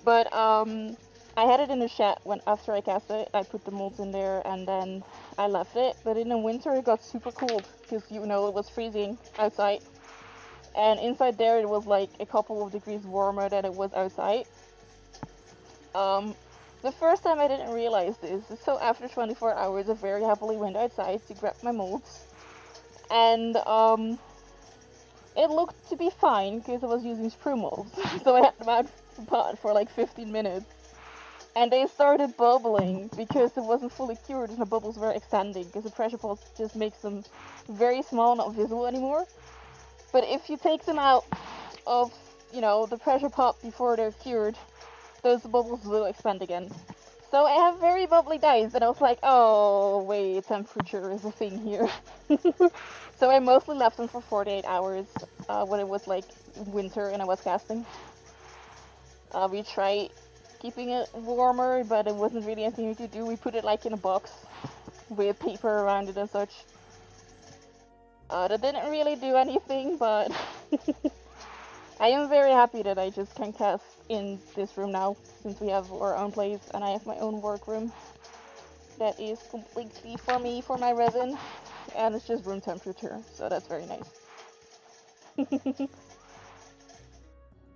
But I had it in a shed after I cast it. I put the molds in there and then I left it. But in the winter it got super cold because it was freezing outside. And inside there it was like a couple of degrees warmer than it was outside. The first time I didn't realize this, so after 24 hours I very happily went outside to grab my molds, and it looked to be fine because I was using sprue molds, so I had them out of the pot for like 15 minutes, and they started bubbling because it wasn't fully cured and the bubbles were extending because the pressure pot just makes them very small, not visible anymore. But if you take them out of, the pressure pot before they're cured, those bubbles will expand again. So I have very bubbly dyes, and I was like, oh wait, temperature is a thing here. So I mostly left them for 48 hours when it was like winter and I was casting. We tried keeping it warmer, but it wasn't really anything we could do. We put it like in a box with paper around it and such. That didn't really do anything, but I am very happy that I just can cast in this room now, since we have our own place and I have my own workroom that is completely for me, for my resin, and it's just room temperature, so that's very nice.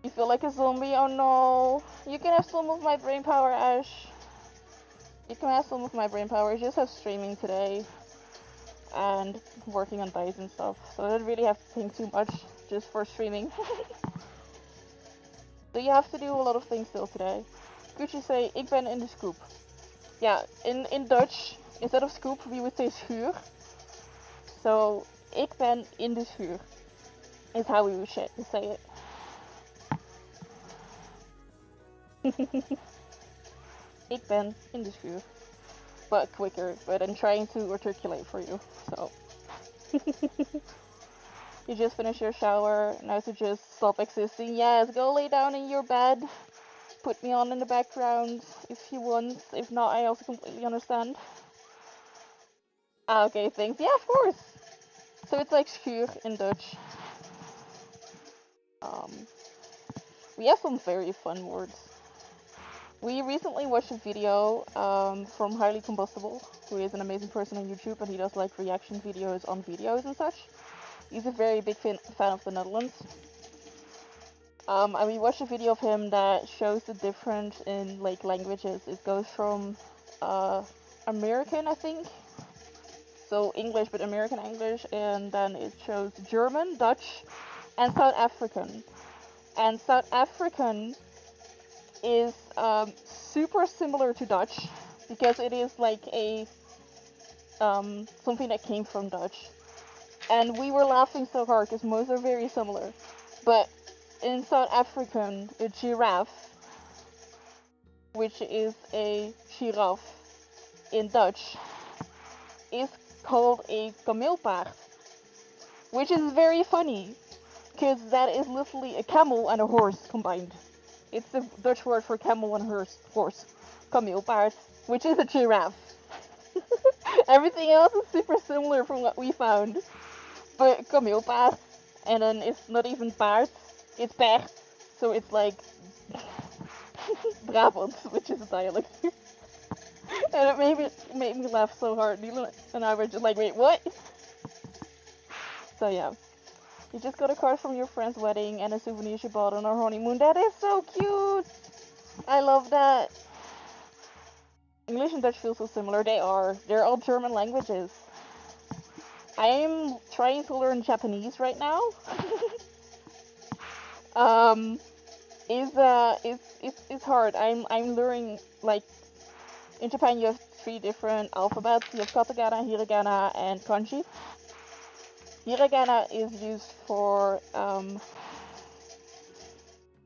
You feel like a zombie? Oh no! You can have some of my brain power, Ash. You can have some of my brain power. I just have streaming today and working on dice and stuff, so I don't really have to think too much just for streaming. So you have to do a lot of things still today. Could you say, ik ben in de scoop? Yeah, in Dutch, instead of scoop, we would say schuur. So, ik ben in de schuur is how we would say it. Ik ben in de schuur. But quicker, but I'm trying to articulate for you, so. You just finished your shower, now to just stop existing. Yes, go lay down in your bed. Put me on in the background if you want. If not, I also completely understand. Ah, okay, thanks. Yeah, of course. So it's like schuur in Dutch. Um, we have some very fun words. We recently watched a video from Highly Combustible, who is an amazing person on YouTube, and he does like reaction videos on videos and such. He's a very big fan of the Netherlands. And we watched a video of him that shows the difference in like languages. It goes from American, I think, so English but American English, and then it shows German, Dutch, and South African. And South African is super similar to Dutch because it is like a something that came from Dutch. And we were laughing so hard because most are very similar. But in South African, a giraffe, which is a giraffe in Dutch, is called a kameelpaard, which is very funny because that is literally a camel and a horse combined. It's the Dutch word for camel and horse. Kameelpaard, which is a giraffe. Everything else is super similar from what we found. But kameelpaard, and then it's not even paard, it's paard. So it's like Brabant, which is a dialect. And it made me laugh so hard. Neela and I were just like, wait, what? So yeah. You just got a card from your friend's wedding and a souvenir she bought on our honeymoon. That is so cute! I love that. English and Dutch feel so similar. They are. They're all German languages. I am trying to learn Japanese right now. It's hard. I'm learning, like, in Japan you have 3 different alphabets. You have katakana, hiragana, and kanji. Hiragana is used for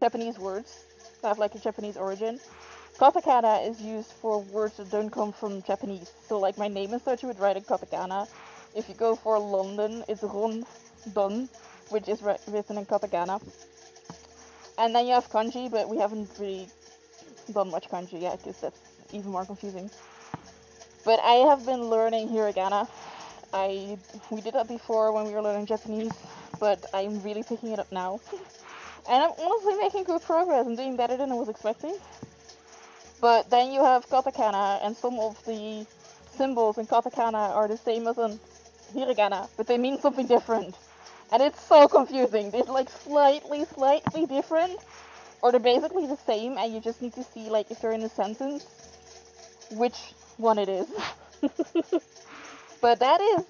Japanese words that have like a Japanese origin. Katakana is used for words that don't come from Japanese. So like my name and such, you would write in katakana. If you go for London, it's Rondon, which is written in katakana. And then you have kanji, but we haven't really done much kanji yet because that's even more confusing. But I have been learning hiragana. We did that before when we were learning Japanese, but I'm really picking it up now. And I'm honestly making good progress. I'm doing better than I was expecting. But then you have katakana, and some of the symbols in katakana are the same as in hiragana, but they mean something different. And it's so confusing. They're like slightly different, or they're basically the same, and you just need to see like if they're in a sentence, which one it is. But that is,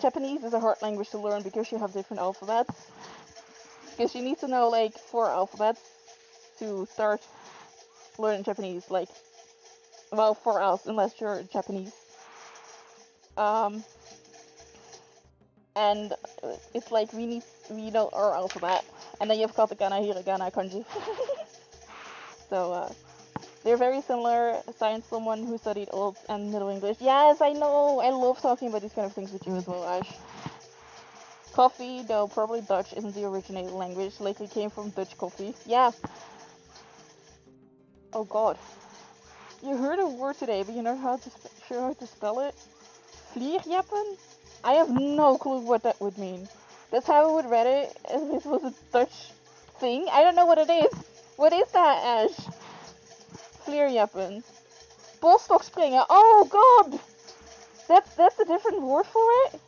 Japanese is a hard language to learn because you have different alphabets. Because you need to know like 4 alphabets to start learning Japanese. Like, well, for us, unless you're Japanese. And it's like we know our alphabet, and then you have katakana, hiragana, kanji. So they're very similar. Science, someone who studied Old and Middle English. Yes, I know. I love talking about these kind of things with you as well, Ash. Coffee, though probably Dutch isn't the originating language. Likely came from Dutch coffee. Yeah. Oh God. You heard a word today, but you're not sure how to spell it. Vlierjeppen? I have no clue what that would mean. That's how I would read it, as if it was a Dutch thing. I don't know what it is. What is that, Ash? Vlierjeppen. Polstok springen. Oh God! That's a different word for it?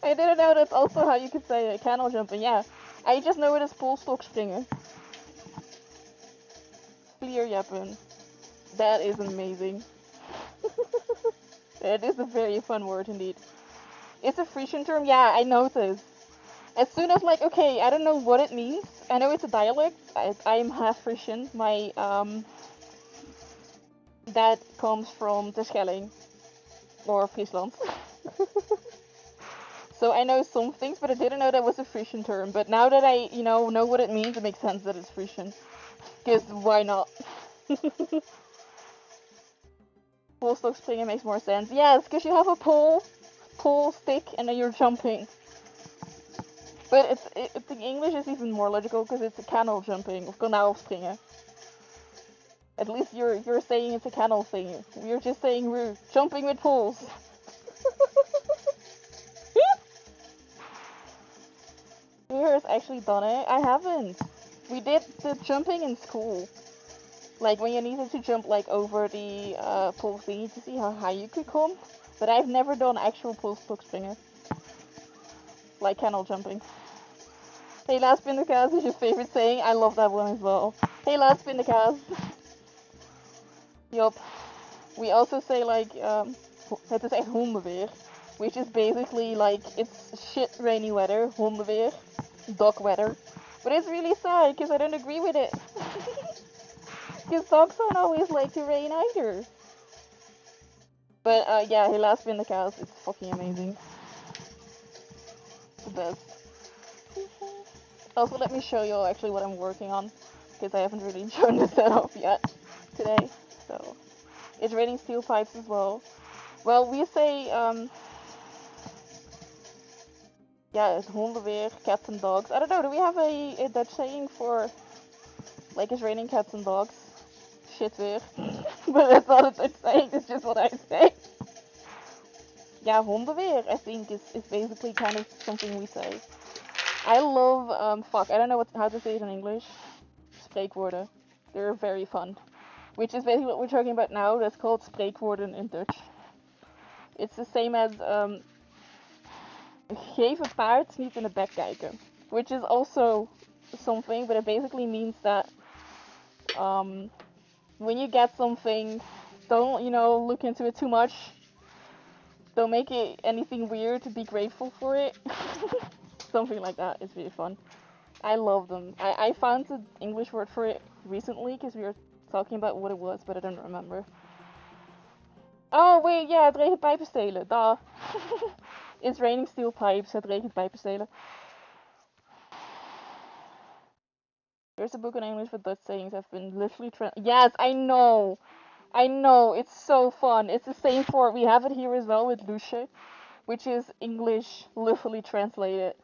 I didn't know that's also how you could say it. Canal jumping, yeah. I just know it as polstok springen. Vlierjeppen. That is amazing. It is a very fun word indeed. It's a Frisian term, yeah, I noticed. As soon as like, okay, I don't know what it means, I know it's a dialect. I'm half Frisian. My dad comes from Terschelling or Friesland. So I know some things, but I didn't know that was a Frisian term. But now that I, know what it means, it makes sense that it's Frisian. Because why not? Polstok springen makes more sense. Yes, because you have a pole stick, and then you're jumping. But the English is even more logical because it's a canal jumping, of kanaal springen. At least you're saying it's a canal thing. We're just saying we're jumping with poles. Who has actually done it? I haven't. We did the jumping in school. Like when you needed to jump like over the pole thingy to see how high you could come. But I've never done actual polstok springen. Like canal jumping. Helaas pindakaas is your favorite saying. I love that one as well. Helaas pindakaas. Yup. We also say like, het is echt hondenweer. Which is basically like, it's shit rainy weather, hondenweer, dog weather. But it's really sad because I don't agree with it. Because dogs don't always like to rain either. But yeah, helaas pindakaas, it's fucking amazing. It's the best. Also, let me show you actually what I'm working on. Because I haven't really shown the setup yet today. So, it's raining steel pipes as well. Well, we say, yeah, it's hondenweer, cats and dogs. I don't know, do we have a Dutch saying for, like, it's raining cats and dogs? Shit weer. But that's not a Dutch saying, it's just what I say. Yeah, hondenweer, I think, is basically kind of something we say. I love, fuck, I don't know how to say it in English. Spreekwoorden. They're very fun. Which is basically what we're talking about now. That's called spreekwoorden in Dutch. It's the same as, geef een paard niet in de bek kijken. Which is also something, but it basically means that, when you get something, don't, look into it too much. Don't make it anything weird, be grateful for it. Something like that. It's really fun. I love them. I found the English word for it recently because we were talking about what it was, but I don't remember. Oh wait, yeah, het regent pijpen stelen. Duh. It's raining steel pipes. Het regent pijpen stelen. There's a book in English with Dutch sayings I've been literally Yes, I know. It's so fun. It's the same for, we have it here as well with Luce, which is English literally translated.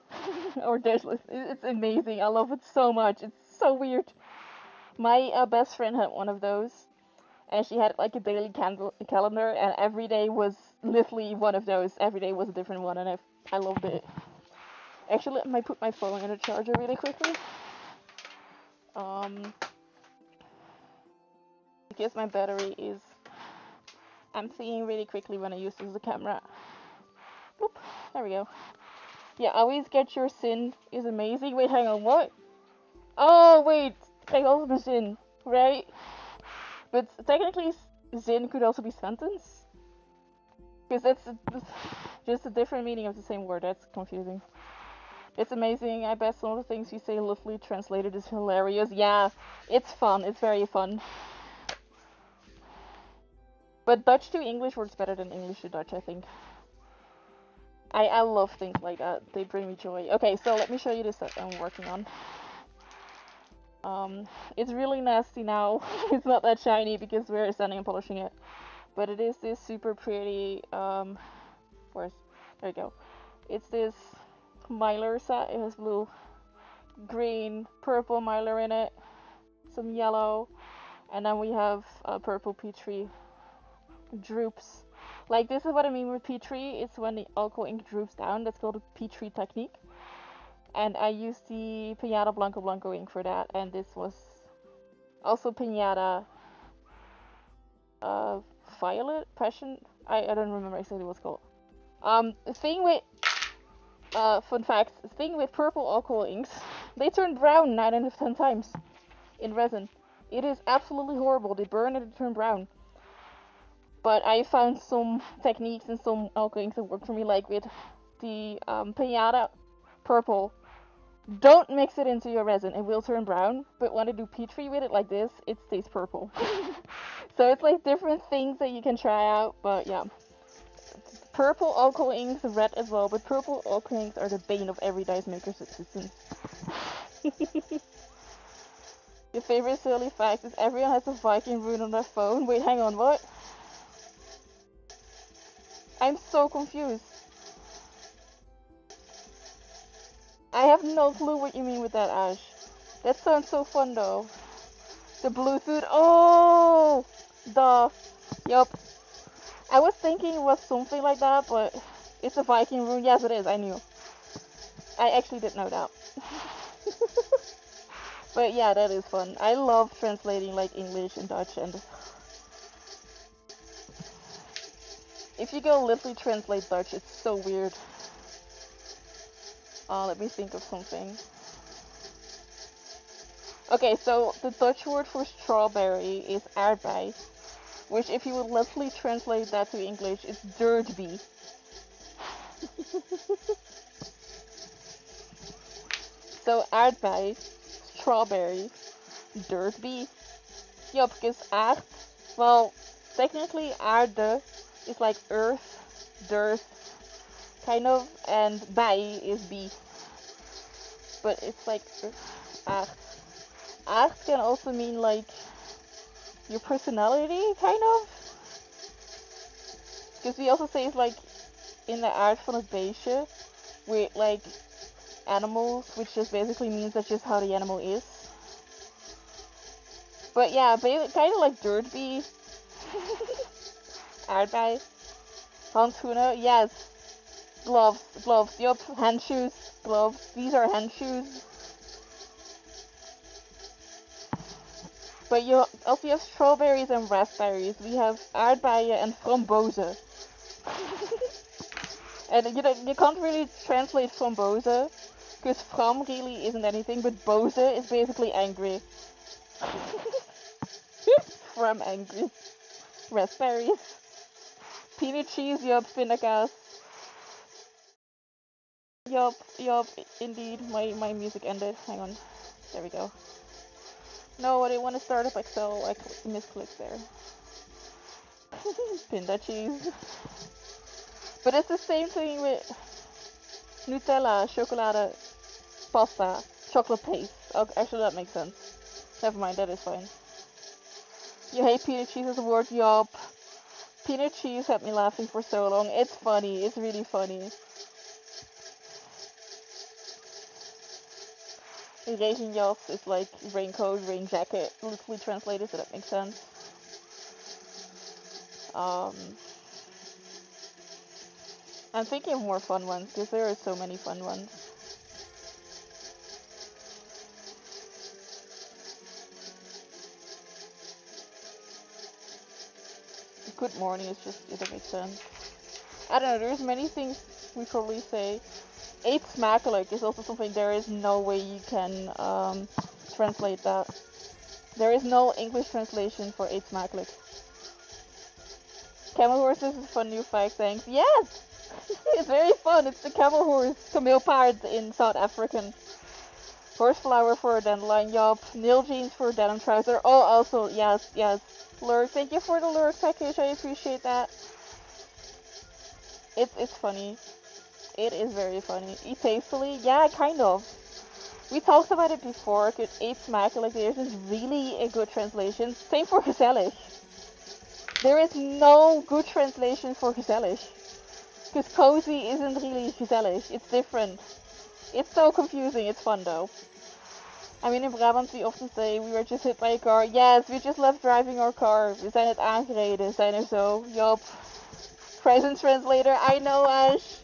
Or Dutch. It's amazing. I love it so much. It's so weird. My best friend had one of those, and she had like a daily calendar, and every day was literally one of those. Every day was a different one, and I loved it. Actually, let me put my phone in a charger really quickly. Because my battery is emptying really quickly when I use this as a camera. Boop, there we go. Yeah, always get your sin is amazing. Wait, hang on, what? Oh, wait, kijk also mijn zin, right? But technically, zin could also be sentence. Because that's just a different meaning of the same word. That's confusing. It's amazing. I bet some of the things you say literally translated is hilarious. Yeah, it's fun. It's very fun. But Dutch to English works better than English to Dutch, I think. I love things like that. They bring me joy. Okay, so let me show you this that I'm working on. It's really nasty now. It's not that shiny because we're sanding and polishing it. But it is this super pretty, there you go. It's this mylar set. It has blue, green, purple mylar in it, some yellow, and then we have purple Petri droops. Like, this is what I mean with Petri. It's when the alcohol ink droops down. That's called a Petri technique. And I used the Pinata Blanco Blanco ink for that. And this was also Pinata Violet Passion. I don't remember exactly what it's called. The thing with fun fact, the thing with purple alcohol inks, they turn brown 9 out of 10 times in resin. It is absolutely horrible. They burn and they turn brown. But I found some techniques and some alcohol inks that work for me, like with the Pinata Purple. Don't mix it into your resin, it will turn brown, but when I do peat-free with it like this, it stays purple. So it's like different things that you can try out, but yeah. Purple alcohol inks, red as well, but purple alcohol inks are the bane of every dice maker's existence. Your favorite silly fact is everyone has a Viking rune on their phone. Wait, hang on, what? I'm so confused. I have no clue what you mean with that, Ash. That sounds so fun though. The Bluetooth, oh! Duh. Yup. I was thinking it was something like that, but it's a Viking rune. Yes, it is, I knew. I actually did know that. But yeah, that is fun. I love translating like English and Dutch, and if you go literally translate Dutch, it's so weird. Let me think of something. Okay, so the Dutch word for strawberry is aardbei, which if you would literally translate that to English, it's dirtbee. So aardbei, strawberry, dirtbee. Yup, because aard, well, technically aarde is like earth, dirt, kind of, and bij is bee. But it's like aard. Aard can also mean like your personality, kind of. Because we also say it's like in the aard van het beestje, with like animals, which just basically means that's just how the animal is. But yeah, kind of like dirtbee. Aardbei. Handschoenen, yes. Gloves, yup. Handshoes, gloves. These are handshoes. But you also have strawberries and raspberries. We have aardbeien and frambozen. And you can't really translate frambozen, because fram really isn't anything, but boze is basically angry. From angry. Raspberries. Peanut cheese, yup, pindakaas. Yup, indeed. My music ended. Hang on. There we go. No, I didn't want to start up Excel. I misclicked there. Pinda cheese. But it's the same thing with Nutella, chocolade, pasta, chocolate paste. Oh, actually, that makes sense. Never mind, that is fine. You hate peanut cheese as a word? Yup. Peanut cheese had me laughing for so long. It's funny. It's really funny. Regenjas is like raincoat, rain jacket, loosely translated, so that makes sense. I'm thinking of more fun ones, because there are so many fun ones. Good morning is just, it makes sense. I don't know, there's many things we probably say. Eet smakelijk is also something there is no way you can translate that. There is no English translation for eet smakelijk. Camel horses is a fun new fact, thanks. Yes! It's very fun, it's the camel horse, kameelpaard in South African. Horse flower for a dandelion, yup. Nail jeans for a denim trouser. Oh, also, yes. Lurk, thank you for the lurk package, I appreciate that. It's funny. It is very funny. Eat tastefully? Yeah, kind of. We talked about it before, because eet smakelijk, there is really a good translation. Same for gezellig. There is no good translation for gezellig. Because cozy isn't really gezellig, it's different. It's so confusing, it's fun though. I mean, in Brabant we often say, we were just hit by a car. Yes, we just left driving our car. We zijn het aangereden, zijn er zo. Yup. Present translator, I know, Ash.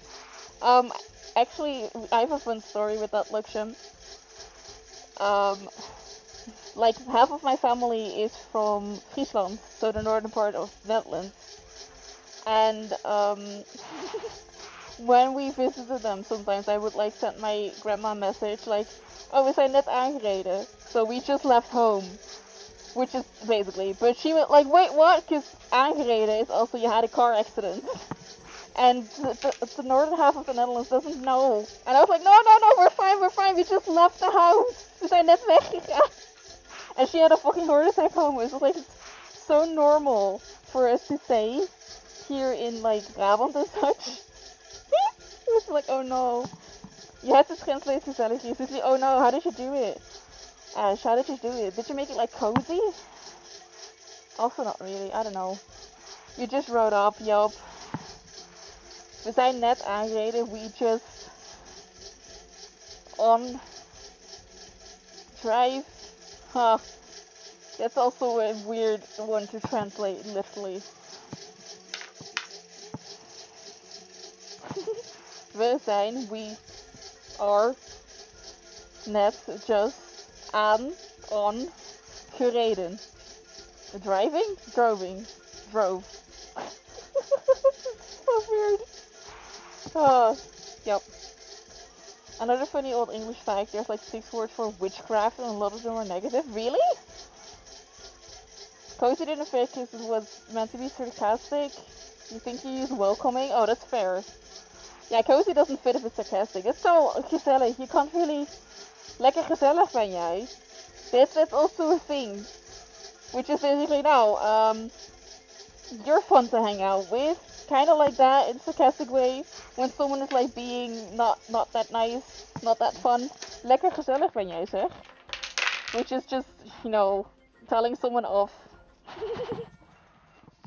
Actually, I have a fun story with that, Laksham. Like, half of my family is from Friesland, so the northern part of the Netherlands. And, when we visited them, sometimes I would, like, send my grandma a message, like, oh, we zijn net aangereden. So we just left home. Which is basically, but she was like, wait, what? Because aangereden is also you had a car accident. and the northern half of the Netherlands doesn't know. And I was like, no, we're fine, we just left the house. We zijn net weggegaan. And she had a fucking heart attack home. It was like, it's so normal for us to say here in like Brabant and such. It was like, oh no. You had to translate gezellig. Like, oh no, how did you do it? Ash, how did you do it? Did you make it like cozy? Also not really, I don't know. You just wrote up, yup. We zijn net aangereden, we just on drive. Huh. That's also a weird one to translate literally. We are net just on gereden. Driving? Drove. So weird. Yep. Another funny old English fact, there's like 6 words for witchcraft and a lot of them are negative. Really? Cozy didn't fit because it was meant to be sarcastic. You think you use welcoming? Oh, that's fair. Yeah, cozy doesn't fit if it's sarcastic. It's so gezellig. You can't really... Lekker gezellig ben jij. That's also a thing. Which is basically now, you're fun to hang out with. Kind of like that in a sarcastic way. When someone is like being not that nice, not that fun. Lekker gezellig ben jij zeg. Which is just, you know, telling someone off.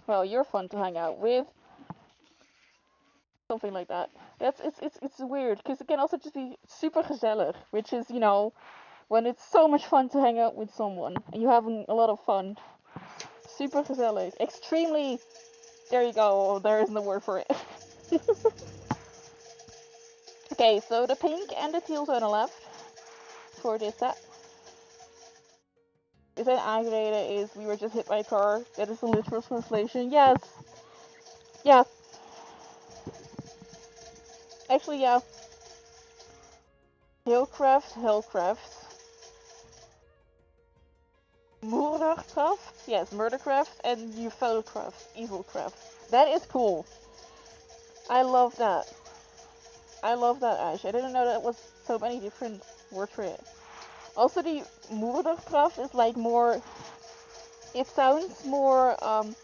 Well, you're fun to hang out with. Something like that. It's weird because it can also just be super gezellig, which is, you know, when it's so much fun to hang out with someone and you're having a lot of fun. Super gezellig. Extremely. There you go. There isn't a word for it. Okay, so the pink and the teals on the left for this set. Is that aangereden is we were just hit by a car. That is the literal translation. Yes. Yeah. Actually, yeah. Hillcraft. Murdercraft? Yes, Murdercraft and Evilcraft. That is cool. I love that. Ash. I didn't know that was so many different words for it. Also, the Murdercraft is like more... It sounds more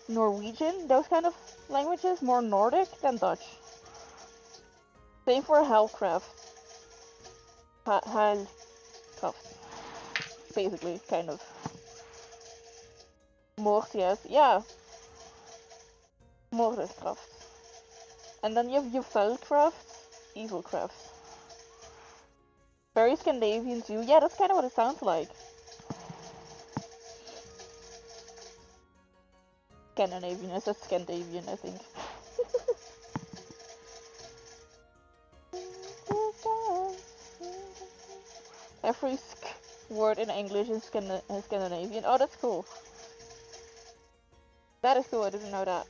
Norwegian, those kind of languages, more Nordic than Dutch. Same for Hellcraft. Hellcraft. Basically, kind of. Moord, yes. Yeah. Moordercraft. And then you have your Vuilcraft, Evilcraft. Very Scandinavian too. Yeah, that's kind of what it sounds like. Scandinavian, I said Scandinavian, I think. Every word in English is Scandinavian. Oh, that's cool. That is cool, I didn't know that.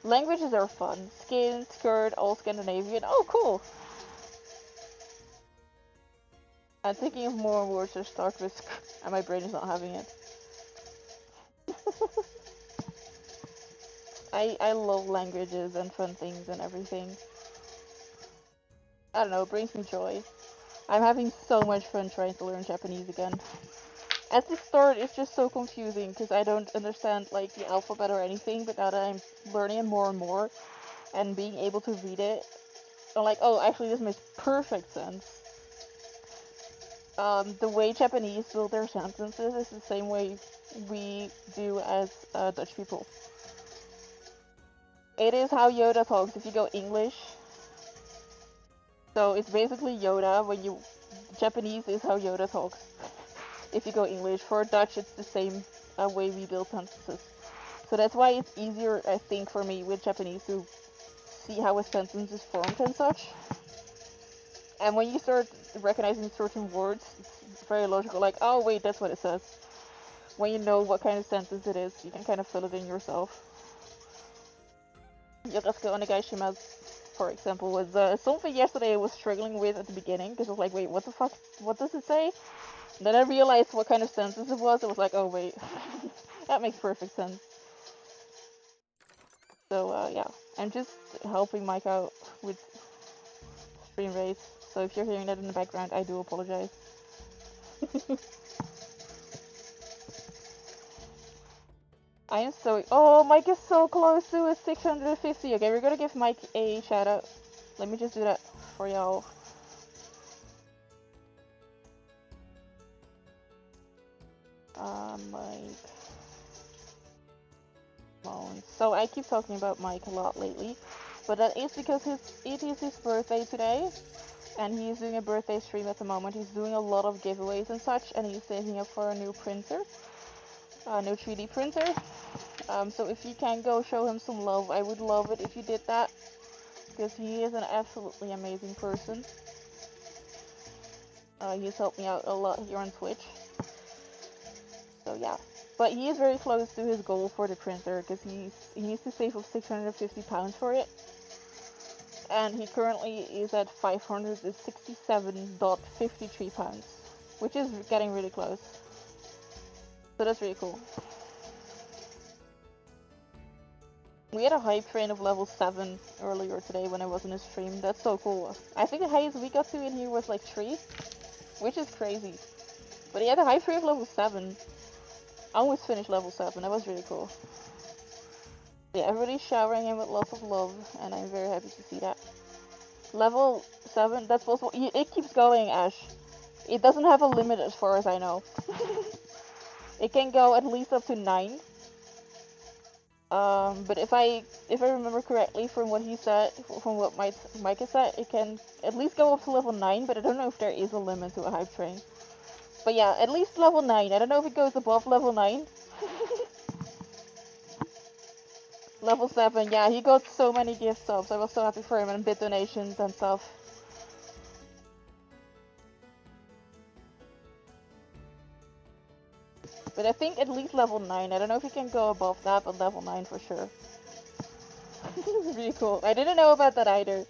Languages are fun. Skin, skirt, all Scandinavian. Oh, cool. I'm thinking of more words that start with sk, and my brain is not having it. I love languages and fun things and everything. I don't know, it brings me joy. I'm having so much fun trying to learn Japanese again. At the start, it's just so confusing because I don't understand like the alphabet or anything, but now that I'm learning it more and more and being able to read it, I'm like, oh, actually this makes perfect sense. The way Japanese build their sentences is the same way we do as Dutch people. It is how Yoda talks if you go English. So it's basically Yoda when you... Japanese is how Yoda talks. If you go English. For Dutch it's the same way we build sentences. So that's why it's easier, I think, for me with Japanese to see how a sentence is formed and such. And when you start recognizing certain words, it's very logical, like, oh wait, that's what it says. When you know what kind of sentence it is, you can kind of fill it in yourself. Yorasuke onegaishimasu, for example, was something yesterday I was struggling with at the beginning, because I was like, wait, what the fuck, what does it say? And then I realized what kind of sentence it was, I was like, oh wait, that makes perfect sense. So, yeah. I'm just helping Mike out with stream rates, so if you're hearing that in the background, I do apologize. I am so. Oh, Mike is so close to a 650. Okay, we're gonna give Mike a shout out. Let me just do that for y'all. Mike. So I keep talking about Mike a lot lately, but that is because it is his birthday today, and he's doing a birthday stream at the moment. He's doing a lot of giveaways and such, and he's saving up for a new printer, a new 3D printer. So if you can go show him some love, I would love it if you did that, because he is an absolutely amazing person. He's helped me out a lot here on Twitch. So yeah. But he is very close to his goal for the printer, because he needs to save up £650 for it. And he currently is at £567.53, which is getting really close. So that's really cool. We had a hype train of level 7 earlier today when I was in a stream. That's so cool. I think the highest we got to in here was like 3, which is crazy. But he had a hype train of level 7. I almost finished level 7, that was really cool. Yeah, everybody's showering him with lots of love, and I'm very happy to see that. Level 7, that's possible. It keeps going, Ash. It doesn't have a limit as far as I know. It can go at least up to 9. But if I remember correctly from what he said, from what Mike has said, it can at least go up to level 9, but I don't know if there is a limit to a hype train. But yeah, at least level 9. I don't know if it goes above level 9. Level 7, yeah, he got so many gift subs. I was so happy for him, and bit donations and stuff. But I think at least level 9. I don't know if he can go above that, but level 9 for sure. Really cool. I didn't know about that either.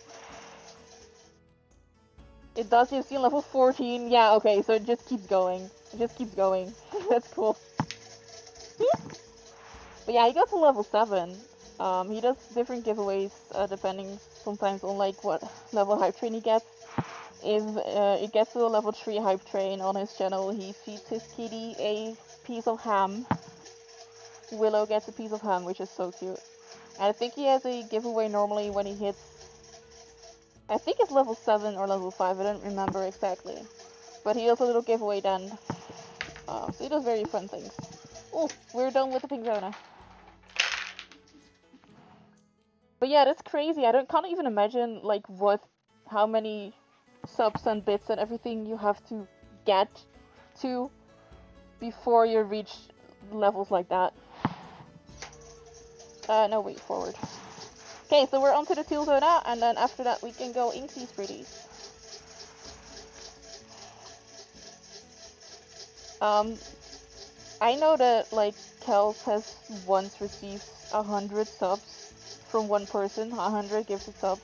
It does, you've seen level 14. Yeah, okay, so it just keeps going. It just keeps going. That's cool. But yeah, he got to level 7. He does different giveaways depending sometimes on like what level hype train he gets. If it gets to a level 3 hype train on his channel, he feeds his kitty a piece of ham. Willow gets a piece of ham, which is so cute. And I think he has a giveaway normally when he hits, I think it's level 7 or level 5, I don't remember exactly. But he does a little giveaway then. So he does very fun things. Oh, we're done with the pink zona. But yeah, that's crazy. Can't even imagine like how many subs and bits and everything you have to get to before you reach levels like that. No, wait, forward. Okay, so we're onto the teal zona, and then after that we can go Inksies pretties. I know that like Kels has once received 100 subs from one person, 100 gifted subs.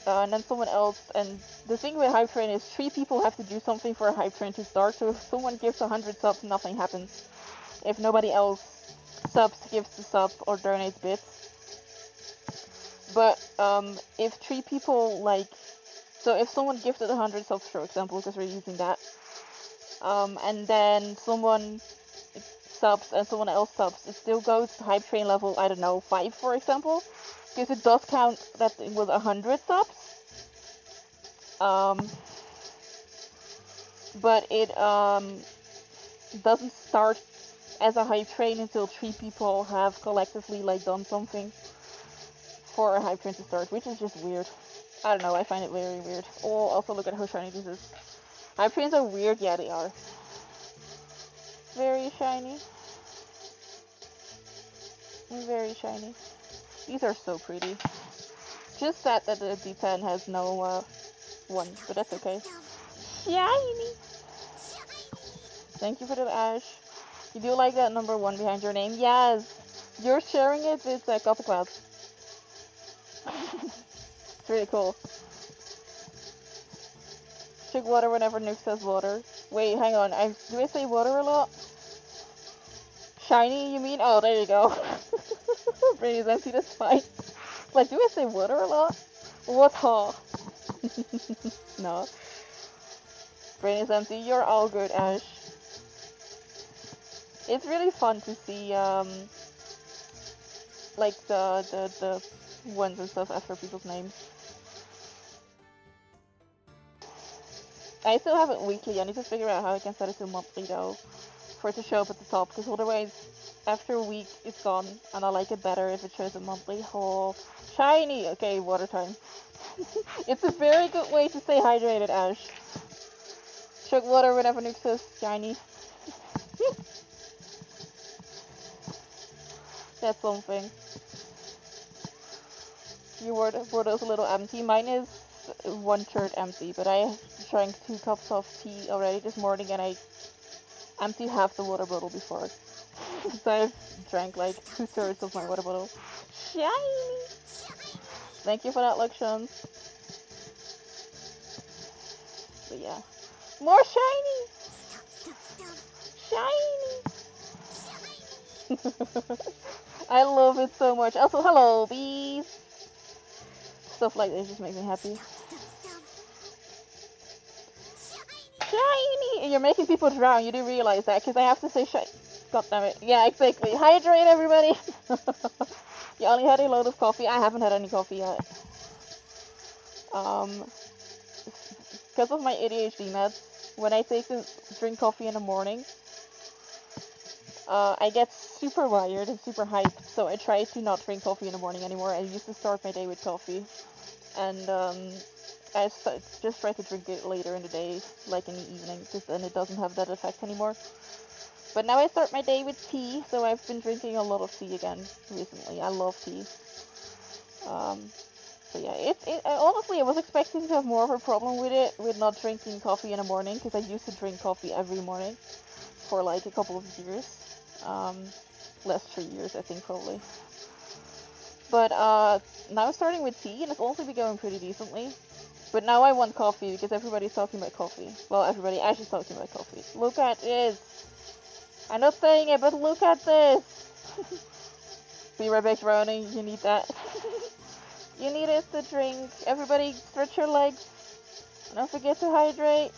And then someone else, and the thing with hype train is 3 people have to do something for a hype train to start, so if someone gives 100 subs, nothing happens. If nobody else subs, gives the sub, or donates bits. But if 3 people like, so if someone gifted 100 subs, for example, because we're using that, and then someone subs and someone else subs, it still goes to hype train level, I don't know, 5 for example, because it does count that it was 100 subs. But it doesn't start as a hype train until 3 people have collectively like done something for a hype train to start, which is just weird. I don't know, I find it very weird. Oh, also look at how shiny this is. Hype trains are weird, yeah they are. Very shiny. Very shiny. These are so pretty. Just sad that the D10 has no one, but that's okay. Shiny! Thank you for the Ash. You do like that number 1 behind your name? Yes! You're sharing it with Copper Cloud. It's really cool. Chug water whenever Nuke says water. Wait, hang on. Do I say water a lot? Shiny, you mean? Oh, there you go. Brady's empty, that's fine. Like, do I say water a lot? Water. No. Brady's empty, you're all good, Ash. It's really fun to see, like, the ones and stuff after people's names. I still have it weekly. I need to figure out how I can set it to monthly though, for it to show up at the top. Because otherwise, after a week, it's gone, and I like it better if it shows up monthly. Oh, shiny. Okay, water time. It's a very good way to stay hydrated, Ash. Chug water whenever Nuke says shiny. That's something. Your water is a little empty. Mine is 1/3 empty, but I drank 2 cups of tea already this morning and I emptied half the water bottle before. So I've drank like 2/3 of my water bottle. Shiny! Thank you for that, Luxion. But yeah. More shiny! Shiny! I love it so much. Also, hello, bees! Stuff like this just makes me happy. Shiny! And you're making people drown. You do realize that, because I have to say shiny. God damn it. Yeah, exactly. Hydrate, everybody! You only had a load of coffee. I haven't had any coffee yet. Because of my ADHD meds, when I drink coffee in the morning, I get super wired and super hyped, so I try to not drink coffee in the morning anymore. I used to start my day with coffee, and I just try to drink it later in the day, like in the evening, because then it doesn't have that effect anymore. But now I start my day with tea, so I've been drinking a lot of tea again recently. I love tea. So yeah, honestly, I was expecting to have more of a problem with it, with not drinking coffee in the morning, because I used to drink coffee every morning for like a couple of years. Last 3 years, I think, probably. But now starting with tea, and it's also been going pretty decently. But now I want coffee, because everybody's talking about coffee. Well, everybody actually talking about coffee. Look at this! I'm not saying it, but look at this! Be right back, Brownie, you need that. You need it to drink. Everybody stretch your legs. Don't forget to hydrate.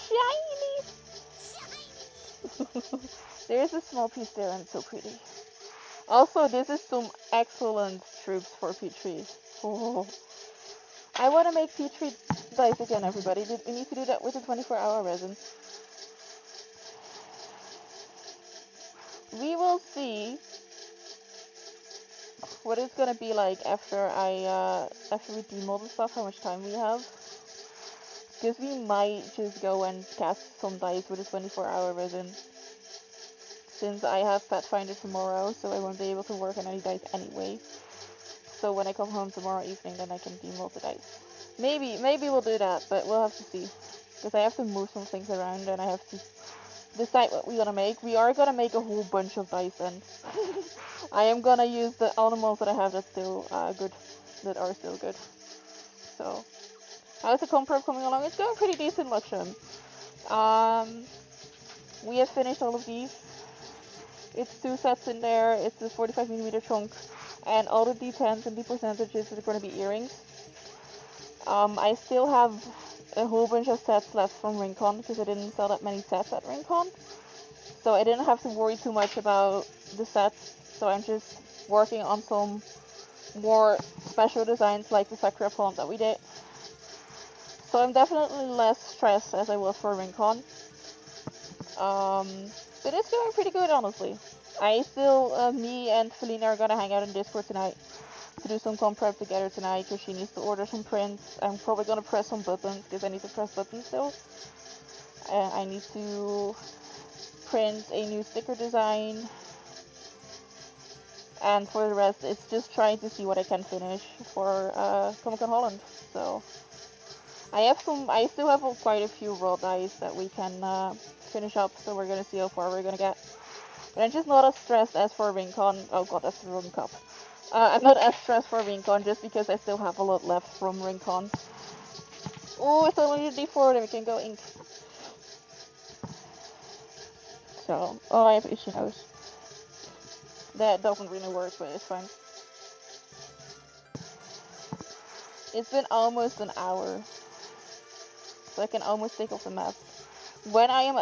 Shiny! There's a small piece there and it's so pretty. Also, this is some excellent troops for P3. Oh. I want to make P3 dice again, everybody. We need to do that with the 24-hour resin. We will see what it's gonna be like after we demold the stuff, how much time we have. Because we might just go and cast some dice with a 24-hour resin. Since I have Pathfinder tomorrow, so I won't be able to work on any dice anyway. So when I come home tomorrow evening, then I can demold the dice. Maybe we'll do that, but we'll have to see. Because I have to move some things around and I have to decide what we're gonna make. We are gonna make a whole bunch of dice then. I am gonna use the animals that I have that's still good, that are still good. So, how's the comprep coming along? It's going pretty decent, Luxion. We have finished all of these. It's 2 sets in there. It's a 45mm chunk, and all the D10s and the percentages are going to be earrings. I still have a whole bunch of sets left from Rincon because I didn't sell that many sets at Rincon, so I didn't have to worry too much about the sets. So I'm just working on some more special designs like the Sakura plant that we did. So I'm definitely less stressed as I was for Rincon. But it's going pretty good, honestly. Me and Felina are gonna hang out in Discord tonight to do some comp prep together tonight because she needs to order some prints. I'm probably gonna press some buttons because I need to press buttons still. I need to print a new sticker design. And for the rest, it's just trying to see what I can finish for Comic Con Holland. So I still have quite a few raw dice that we can finish up. So we're gonna see how far we're gonna get. But I'm just not as stressed as for Rincon. Oh god, that's the wrong cup. I'm not as stressed for Rincon just because I still have a lot left from Rincon. Oh, it's only a D4, then we can go ink. So, oh, I have itchy nose. That doesn't really work, but it's fine. It's been almost an hour, so I can almost take off the mask. When I am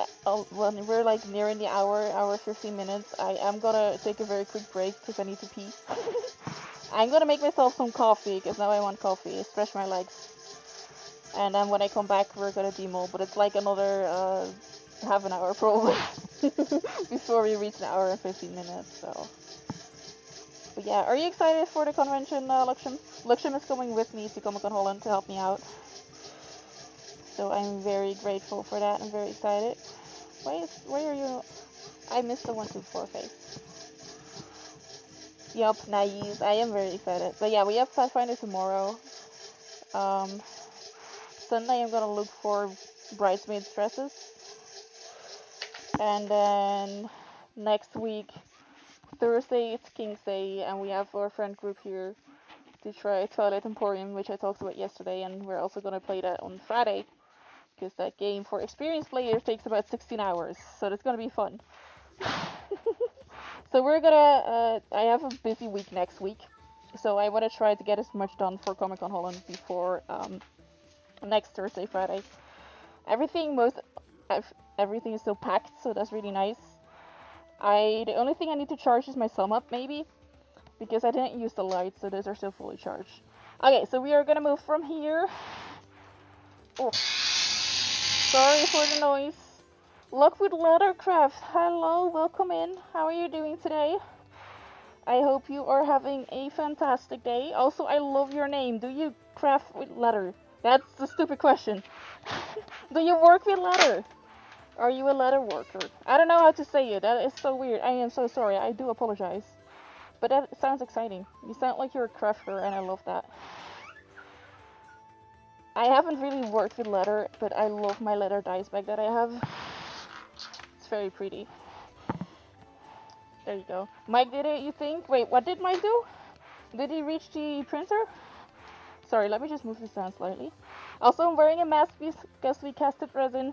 when we're like nearing the hour 15 minutes, I am gonna take a very quick break because I need to pee. I'm gonna make myself some coffee because now I want coffee. Stretch my legs, and then when I come back, we're gonna demo. But it's like another half an hour probably before we reach an hour and 15 minutes. So, but yeah, are you excited for the convention, Laksham? Laksham is coming with me to Comic Con Holland to help me out. So I'm very grateful for that. I'm very excited. Where are you? I missed the 1-2-4 face. Yup, naive. I am very excited. But yeah, we have Pathfinder tomorrow. Sunday I'm gonna look for bridesmaid dresses. And then next week, Thursday, it's King's Day, and we have our friend group here to try Twilight Emporium, which I talked about yesterday, and we're also gonna play that on Friday. Because that game for experienced players takes about 16 hours, so that's gonna be fun. So we're gonna, I have a busy week next week, so I wanna try to get as much done for Comic Con Holland before next Thursday, Friday. Everything is still packed, so that's really nice. The only thing I need to charge is my sum up, maybe, because I didn't use the lights, so those are still fully charged. Okay, so we are gonna move from here. Oh, sorry for the noise. Lockwood Leathercraft, hello, welcome in. How are you doing today? I hope you are having a fantastic day. Also, I love your name. Do you craft with leather? That's a stupid question. Do you work with leather? Are you a leather worker? I don't know how to say it. That is so weird. I am so sorry. I do apologize. But that sounds exciting. You sound like you're a crafter, and I love that. I haven't really worked with leather, but I love my leather dice bag that I have. It's very pretty. There you go. Mike did it, you think? Wait, what did Mike do? Did he reach the printer? Sorry, let me just move this down slightly. Also, I'm wearing a mask because we casted resin.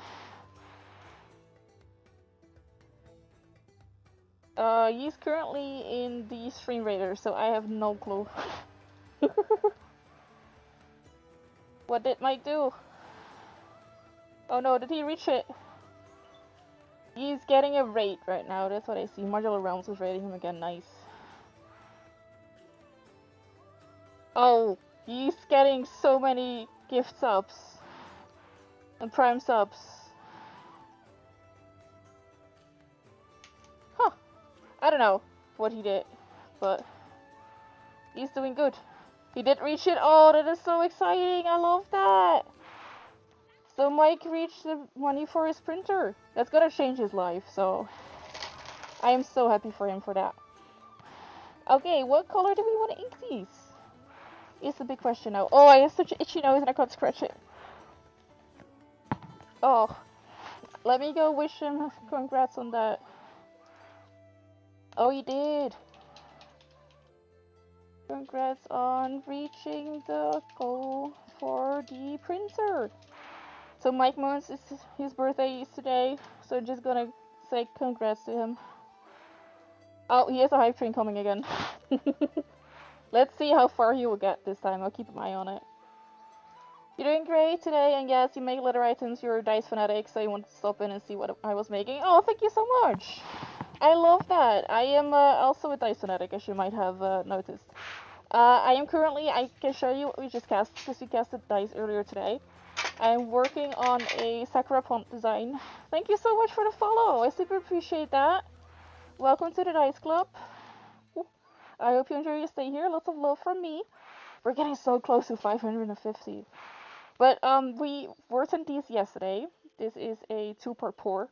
He's currently in the Stream Raider, so I have no clue. What did Mike do? Oh no, did he reach it? He's getting a raid right now, that's what I see. Modular Realms is raiding him again, nice. Oh, he's getting so many gift subs. And prime subs. Huh. I don't know what he did, but he's doing good. He did reach it. Oh, that is so exciting. I love that. So Mike reached the money for his printer. That's gonna change his life, so I am so happy for him for that. Okay, what color do we want to ink these? It's a big question now. Oh, I have such an itchy nose and I can't scratch it. Oh, let me go wish him congrats on that. Oh, he did. Congrats on reaching the goal for the printer. So Mike Moons, his birthday is today, so just gonna say congrats to him. Oh, he has a hype train coming again. Let's see how far he will get this time. I'll keep an eye on it. You're doing great today, and yes, you make leather items. You're a dice fanatic, so you want to stop in and see what I was making. Oh, thank you so much. I love that. I am also a dice fanatic, as you might have noticed. I am currently, I can show you what we just cast, because we casted dice earlier today. I'm working on a Sakura Pond design. Thank you so much for the follow. I super appreciate that. Welcome to the Dice Club. I hope you enjoy your stay here. Lots of love from me. We're getting so close to 550. But we worked on these yesterday. This is a 2-part pour.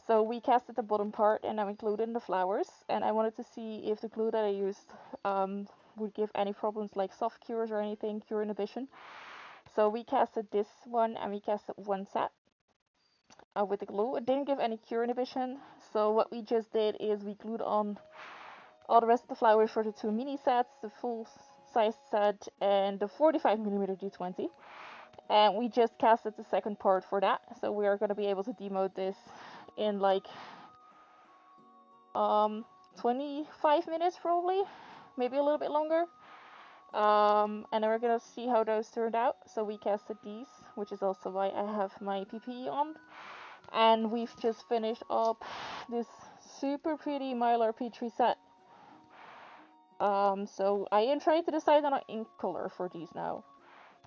So we casted the bottom part and then we glued in the flowers. And I wanted to see if the glue that I used would give any problems like soft cures or anything, cure inhibition. So we casted this one and we casted one set with the glue. It didn't give any cure inhibition. So what we just did is we glued on all the rest of the flowers for the 2 mini sets, the full size set and the 45mm D20. And we just casted the second part for that. So we are going to be able to demote this in like 25 minutes probably, maybe a little bit longer. And then we're gonna see how those turned out. So we casted these, which is also why I have my PPE on. And we've just finished up this super pretty Mylar P3 set. So I am trying to decide on an ink color for these now.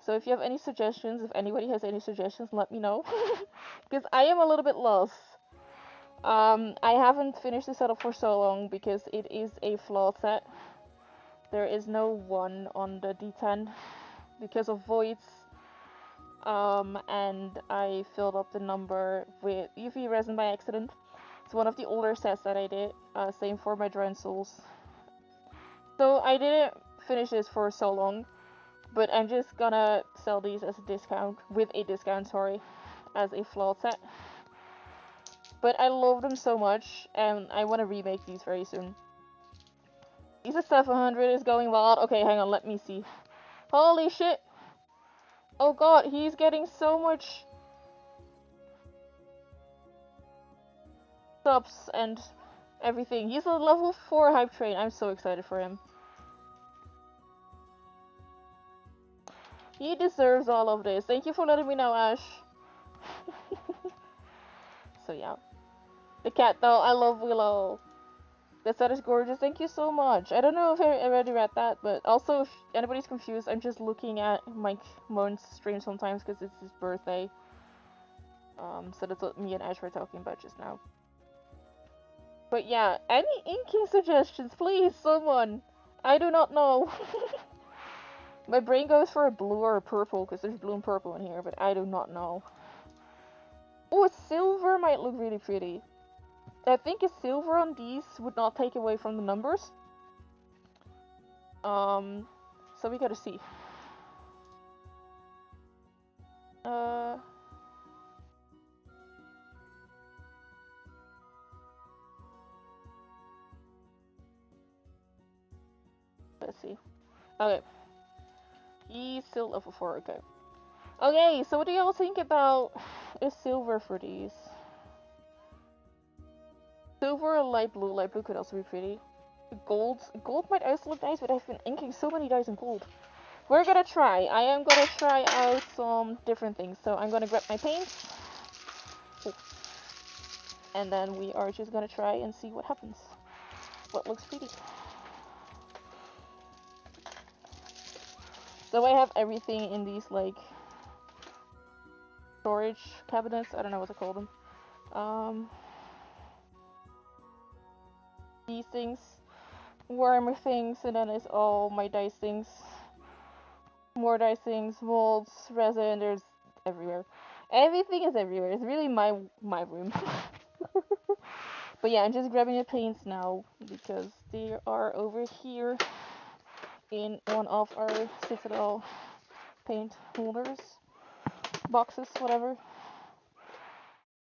So if you have any suggestions, if anybody has any suggestions, let me know. Because I am a little bit lost. I haven't finished the setup for so long because it is a flawed set. There is no 1 on the D10 because of voids. And I filled up the number with UV resin by accident. It's one of the older sets that I did. Same for my Drowned Souls. So I didn't finish this for so long, but I'm just gonna sell these as a discount, with a discount, sorry, as a flawed set. But I love them so much, and I want to remake these very soon. Isa 700 is going wild. Okay, hang on, let me see. Holy shit! Oh god, he's getting so much subs and everything. He's a level 4 hype train. I'm so excited for him. He deserves all of this. Thank you for letting me know, Ash. So yeah. The cat though, I love Willow. The set is gorgeous. Thank you so much. I don't know if I already read that, but also if anybody's confused, I'm just looking at Mike Moan's stream sometimes because it's his birthday. So that's what me and Ash were talking about just now. But yeah, any inking suggestions, please, someone. I do not know. My brain goes for a blue or a purple because there's blue and purple in here, but I do not know. Oh, a silver might look really pretty. I think a silver on these would not take away from the numbers. So we gotta see. Let's see. Okay. He's still level 4, okay. Okay, so what do y'all think about a silver for these? Silver or light blue? Light blue could also be pretty. Gold might also look nice, but I've been inking so many dyes in gold. We're gonna try. I am gonna try out some different things. So I'm gonna grab my paints. Oh. And then we are just gonna try and see what happens. What looks pretty. So I have everything in these, like, storage cabinets. I don't know what to call them. These things, warmer things, and then it's all my dice things. More dice things, molds, resin, there's everywhere. Everything is everywhere. It's really my room. But yeah, I'm just grabbing the paints now because they are over here in one of our Citadel paint holders, boxes, whatever.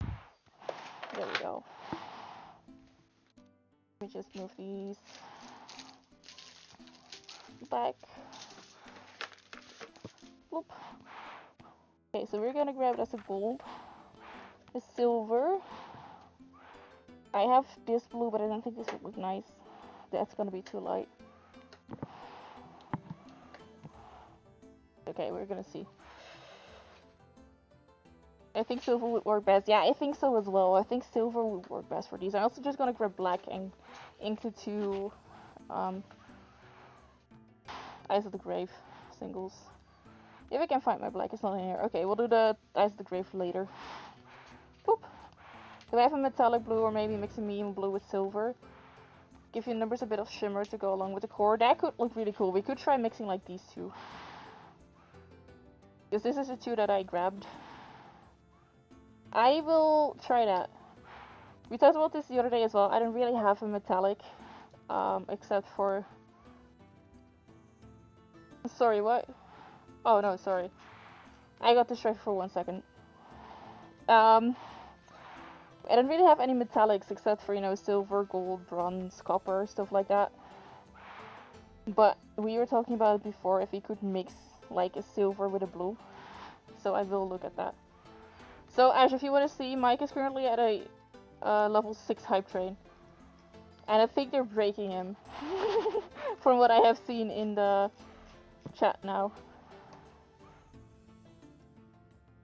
There we go. Let me just move these back. Bloop. Okay, so we're gonna grab it as a gold, a silver. I have this blue, but I don't think this would look nice. That's gonna be too light. Okay, we're gonna see. I think silver would work best. Yeah, I think so as well. I think silver would work best for these. I'm also just gonna grab black and ink the two Eyes of the Grave singles. If I can find my black, it's not in here. Okay, we'll do the Eyes of the Grave later. Boop. Do I have a metallic blue or maybe mix a medium blue with silver? Give your numbers a bit of shimmer to go along with the core. That could look really cool. We could try mixing like these two. Because this is the two that I grabbed. I will try that. We talked about this the other day as well. I don't really have a metallic, except for... Sorry, what? Oh no, sorry. I got distracted for 1 second. I don't really have any metallics except for, you know, silver, gold, bronze, copper, stuff like that. But we were talking about it before, if we could mix like a silver with a blue. So I will look at that. So Ash, if you want to see, Mike is currently at a level 6 hype train. And I think they're breaking him. From what I have seen in the chat now.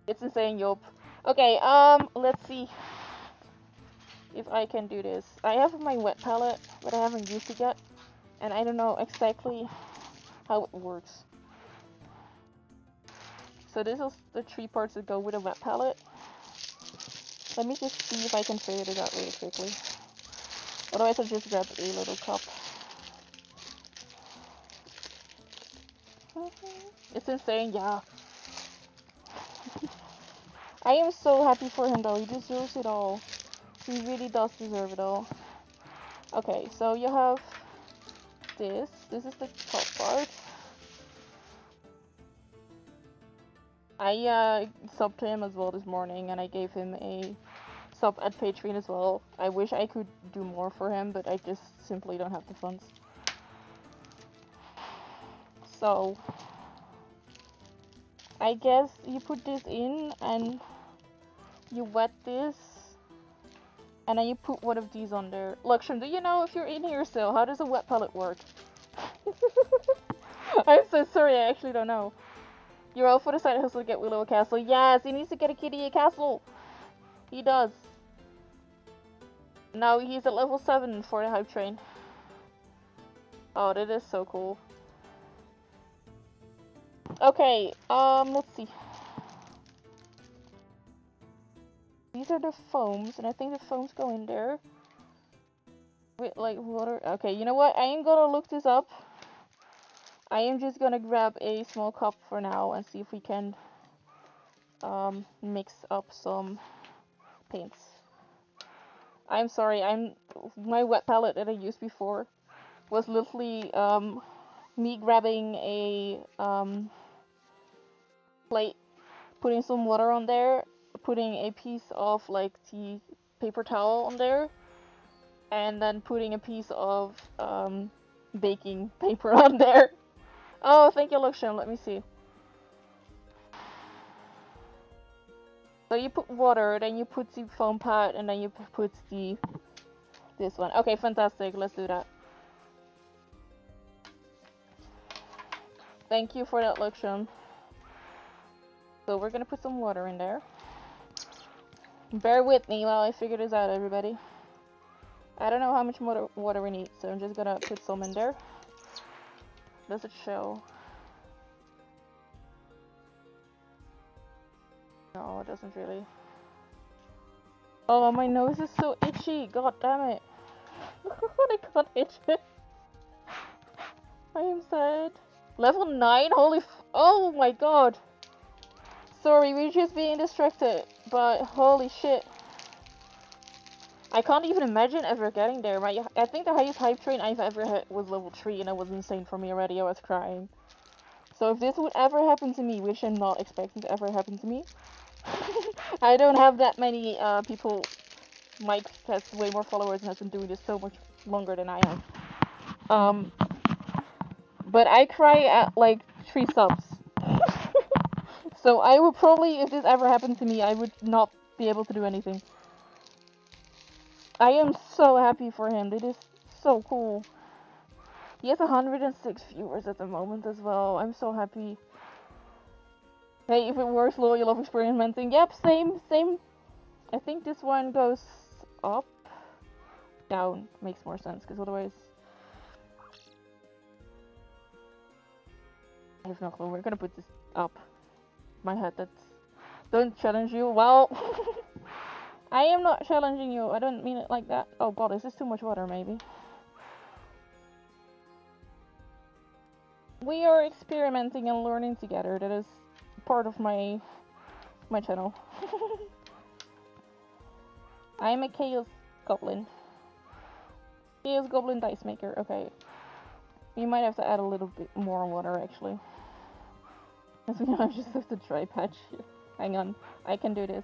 It's insane, yup. Okay, let's see if I can do this. I have my wet palette, but I haven't used it yet. And I don't know exactly how it works. So this is the 3 parts that go with a wet palette. Let me just see if I can figure this out really quickly. Otherwise I'll just grab a little cup. It's insane, yeah. I am so happy for him though, he deserves it all. He really does deserve it all. Okay, so you have this. This is the top part. I subbed to him as well this morning and I gave him a sub at Patreon as well. I wish I could do more for him, but I just simply don't have the funds. So, I guess you put this in and you wet this and then you put one of these on there. Look, Shum, do you know if you're in here still, how does a wet palette work? I'm so sorry, I actually don't know. You're all for the side hustle to get Willow a castle. Yes, he needs to get a kitty a castle. He does. Now he's at level 7 for the hype train. Oh, that is so cool. Okay, let's see. These are the foams, and I think the foams go in there. With, like, water. Okay, you know what? I ain't gonna look this up. I am just gonna grab a small cup for now and see if we can mix up some paints. I'm sorry, my wet palette that I used before was literally me grabbing a plate, putting some water on there, putting a piece of like the paper towel on there, and then putting a piece of baking paper on there. Oh, thank you, Luxian. Let me see. So you put water, then you put the foam pad, and then you put this one. Okay, fantastic. Let's do that. Thank you for that, Luxian. So we're gonna put some water in there. Bear with me while I figure this out, everybody. I don't know how much water we need, so I'm just gonna put some in there. Does it show? No, it doesn't really. Oh, my nose is so itchy. God damn it. I can't itch it. I am sad. Level 9? Holy oh my god. Sorry, we're just being distracted. But holy shit. I can't even imagine ever getting there. I think the highest hype train I've ever hit was level 3 and that was insane for me already. I was crying. So if this would ever happen to me, which I'm not expecting to ever happen to me, I don't have that many people. Mike has way more followers and has been doing this so much longer than I have. But I cry at like 3 subs. So I would probably, if this ever happened to me, I would not be able to do anything. I am so happy for him. It is so cool. He has 106 viewers at the moment as well. I'm so happy. Hey, if it works, loyal love experimenting. Yep, same. I think this one goes up. Down makes more sense, because otherwise... I have no clue. We're gonna put this up. My head, that's... Don't challenge you. Well... I am not challenging you. I don't mean it like that. Oh god, is this too much water, maybe? We are experimenting and learning together. That is part of my channel. I am a Chaos Goblin. Chaos Goblin Dice Maker. Okay. We might have to add a little bit more water, actually. I just have to dry patch here. Hang on. I can do this.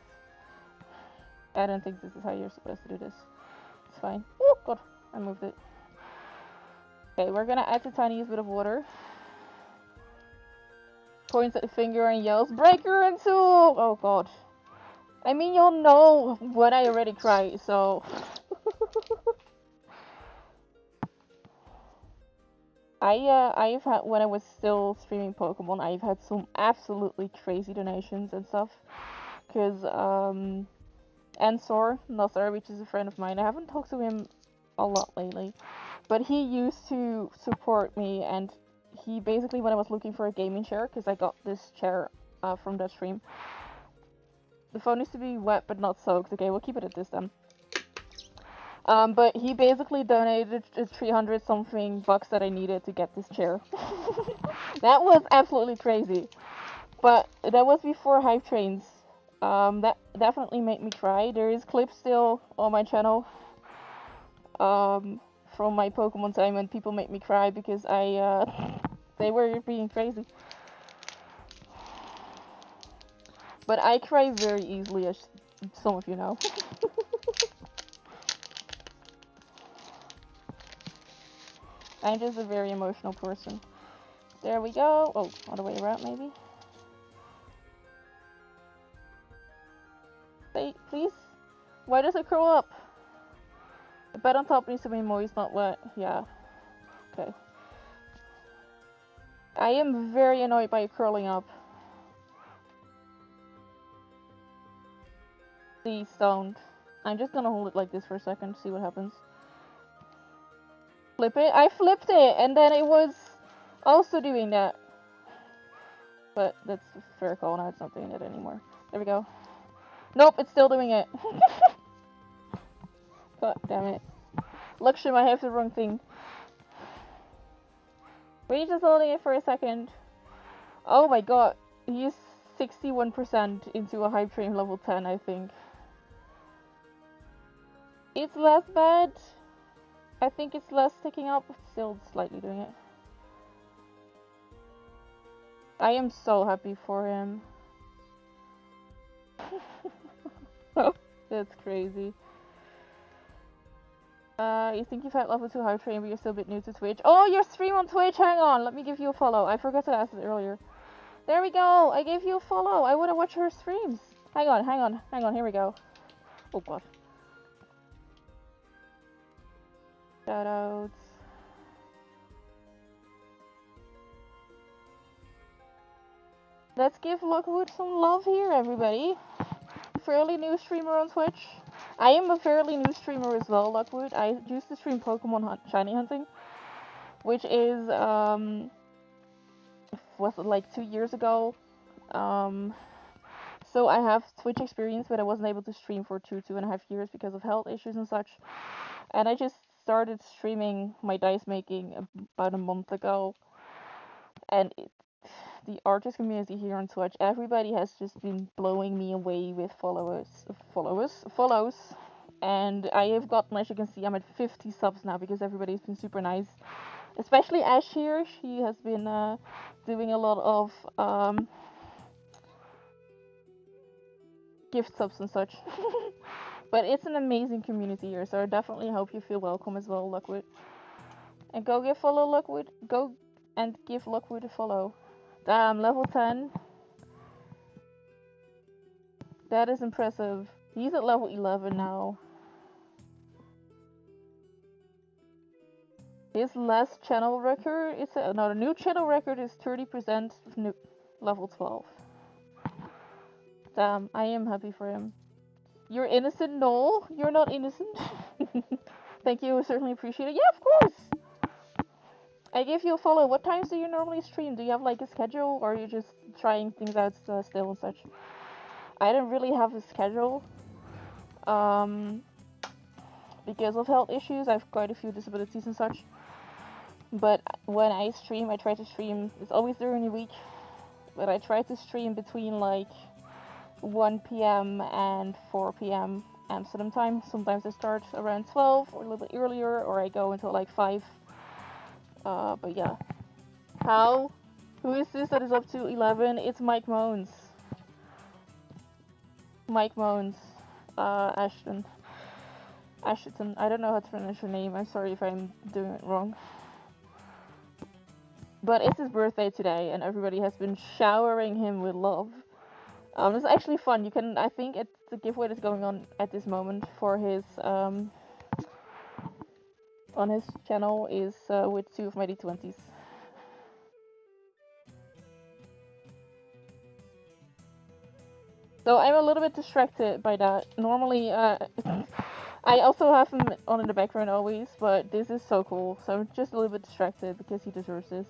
I don't think this is how you're supposed to do this. It's fine. Oh god, I moved it. Okay, we're gonna add the tiniest bit of water. Points at the finger and yells, "Breaker and two!" Oh god. I mean, you'll know when I already cry, so... I've had when I was still streaming Pokemon, I've had some absolutely crazy donations and stuff. Cause Ensor, Nothar, which is a friend of mine, I haven't talked to him a lot lately, but he used to support me, and he basically, when I was looking for a gaming chair, because I got this chair from that stream. The phone needs to be wet but not soaked. Okay, we'll keep it at this then. But he basically donated 300 something bucks that I needed to get this chair. That was absolutely crazy. But that was before hype trains. That definitely made me cry. There is clips still on my channel. From my Pokemon time when people made me cry because they were being crazy. But I cry very easily, as some of you know. I'm just a very emotional person. There we go. Oh, other way around maybe. Say, please. Why does it curl up? The bed on top needs to be moist, not wet. Yeah. Okay. I am very annoyed by it curling up. Please don't. I'm just gonna hold it like this for a second, see what happens. Flip it? I flipped it, and then it was also doing that. But that's a fair call, now it's not doing it anymore. There we go. Nope, it's still doing it. God damn it. Luxem, I have the wrong thing. Were you just holding it for a second? Oh my god, he's 61% into a hype train level 10, I think. It's less bad. I think it's less sticking up, but still slightly doing it. I am so happy for him. Oh, that's crazy. You think you've had level 2 hype train, but you're still a bit new to Twitch. Oh, your stream on Twitch, hang on, let me give you a follow. I forgot to ask it earlier. There we go, I gave you a follow. I wanna watch her streams. Hang on, here we go. Oh god. Shoutouts. Let's give Lockwood some love here, everybody. Fairly new streamer on Twitch. I am a fairly new streamer as well, Lockwood. I used to stream Pokemon shiny hunting, which is, was it like 2 years ago? So I have Twitch experience, but I wasn't able to stream for 2.5 years because of health issues and such. And I just started streaming my dice making about a month ago. And the artist community here on Twitch, everybody has just been blowing me away with follows. And I have gotten, as you can see, I'm at 50 subs now because everybody's been super nice. Especially Ash here, she has been doing a lot of gift subs and such. But it's an amazing community here, so I definitely hope you feel welcome as well, Lockwood. And go give follow Lockwood. Go and give Lockwood a follow. Damn, level 10. That is impressive. He's at level 11 now. His last channel record is no, the new channel record is 30% level 12. Damn, I am happy for him. You're innocent? No, you're not innocent. Thank you, certainly appreciate it. Yeah, of course. I gave you a follow. What times do you normally stream? Do you have like a schedule, or are you just trying things out still and such? I don't really have a schedule. Because of health issues, I have quite a few disabilities and such. But when I stream, I try to stream. It's always during the week, but I try to stream between like 1 p.m. and 4 p.m. Amsterdam time. Sometimes I start around 12 or a little bit earlier, or I go until like 5. But yeah. How? Who is this that is up to 11? It's Mike Moans. Mike Moans. Ashton. Ashton. I don't know how to pronounce your name. I'm sorry if I'm doing it wrong. But it's his birthday today, and everybody has been showering him with love. It's actually fun. You can, I think it's a giveaway that's going on at this moment for his on his channel is with 2 of my D20s. So I'm a little bit distracted by that. Normally, I also have him on in the background always, but this is so cool. So I'm just a little bit distracted because he deserves this.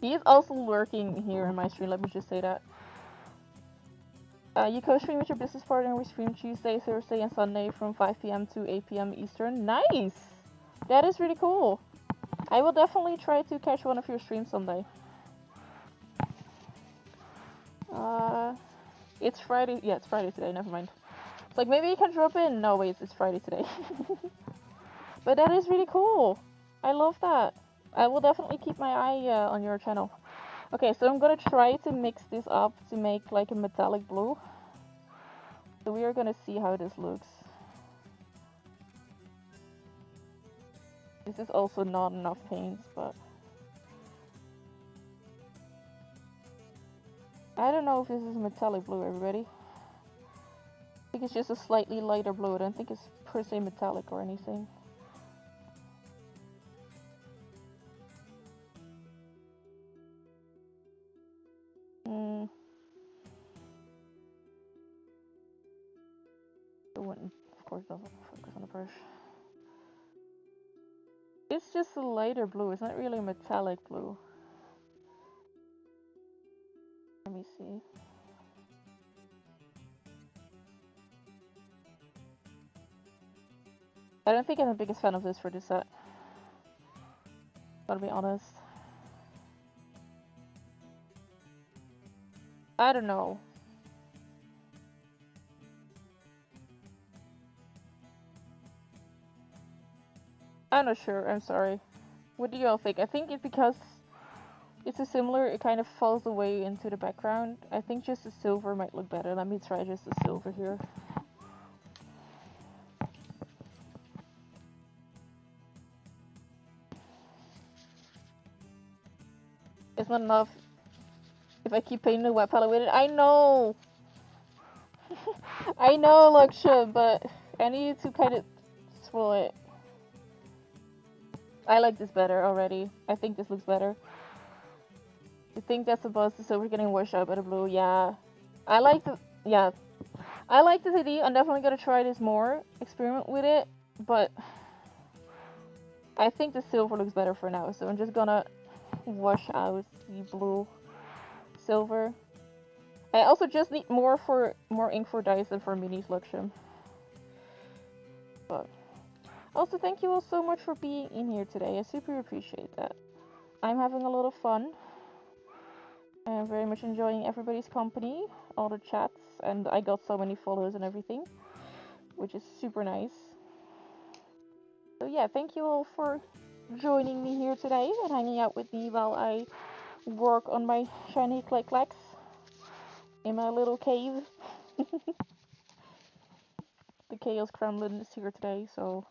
He is also lurking here in my stream, let me just say that. You co-stream with your business partner. We stream Tuesday, Thursday, and Sunday from 5 p.m. to 8 p.m. Eastern. Nice! That is really cool. I will definitely try to catch one of your streams someday. It's Friday. Yeah, it's Friday today. Never mind. It's like, maybe you can drop in. No, wait, it's Friday today. But that is really cool. I love that. I will definitely keep my eye on your channel. Okay, so I'm gonna try to mix this up to make like a metallic blue. So we are gonna see how this looks. This is also not enough paints, but I don't know if this is metallic blue, everybody. I think it's just a slightly lighter blue. I don't think it's per se metallic or anything. The one, of course, doesn't focus on the brush. It's just a lighter blue. It's not really a metallic blue. Let me see. I don't think I'm the biggest fan of this for this set. Gotta be honest. I don't know. I'm not sure, I'm sorry. What do you all think? I think it's because it's a similar, it kind of falls away into the background. I think just the silver might look better. Let me try just the silver here. It's not enough if I keep painting the wet palette with it. I know! I know, Laksha, but I need to kind of swirl it. I like this better already. I think this looks better. I think that's about the silver getting washed out by the blue. Yeah. I like the... Yeah. I like this idea. I'm definitely gonna try this more. Experiment with it. But... I think the silver looks better for now. So I'm just gonna wash out the blue silver. I also just need more ink for dice than for minis, Luxium. But... Also, thank you all so much for being in here today. I super appreciate that. I'm having a lot of fun. I'm very much enjoying everybody's company, all the chats, and I got so many follows and everything, which is super nice. So yeah, thank you all for joining me here today and hanging out with me while I work on my shiny click-clacks in my little cave. The Chaos Kremlin is here today, so...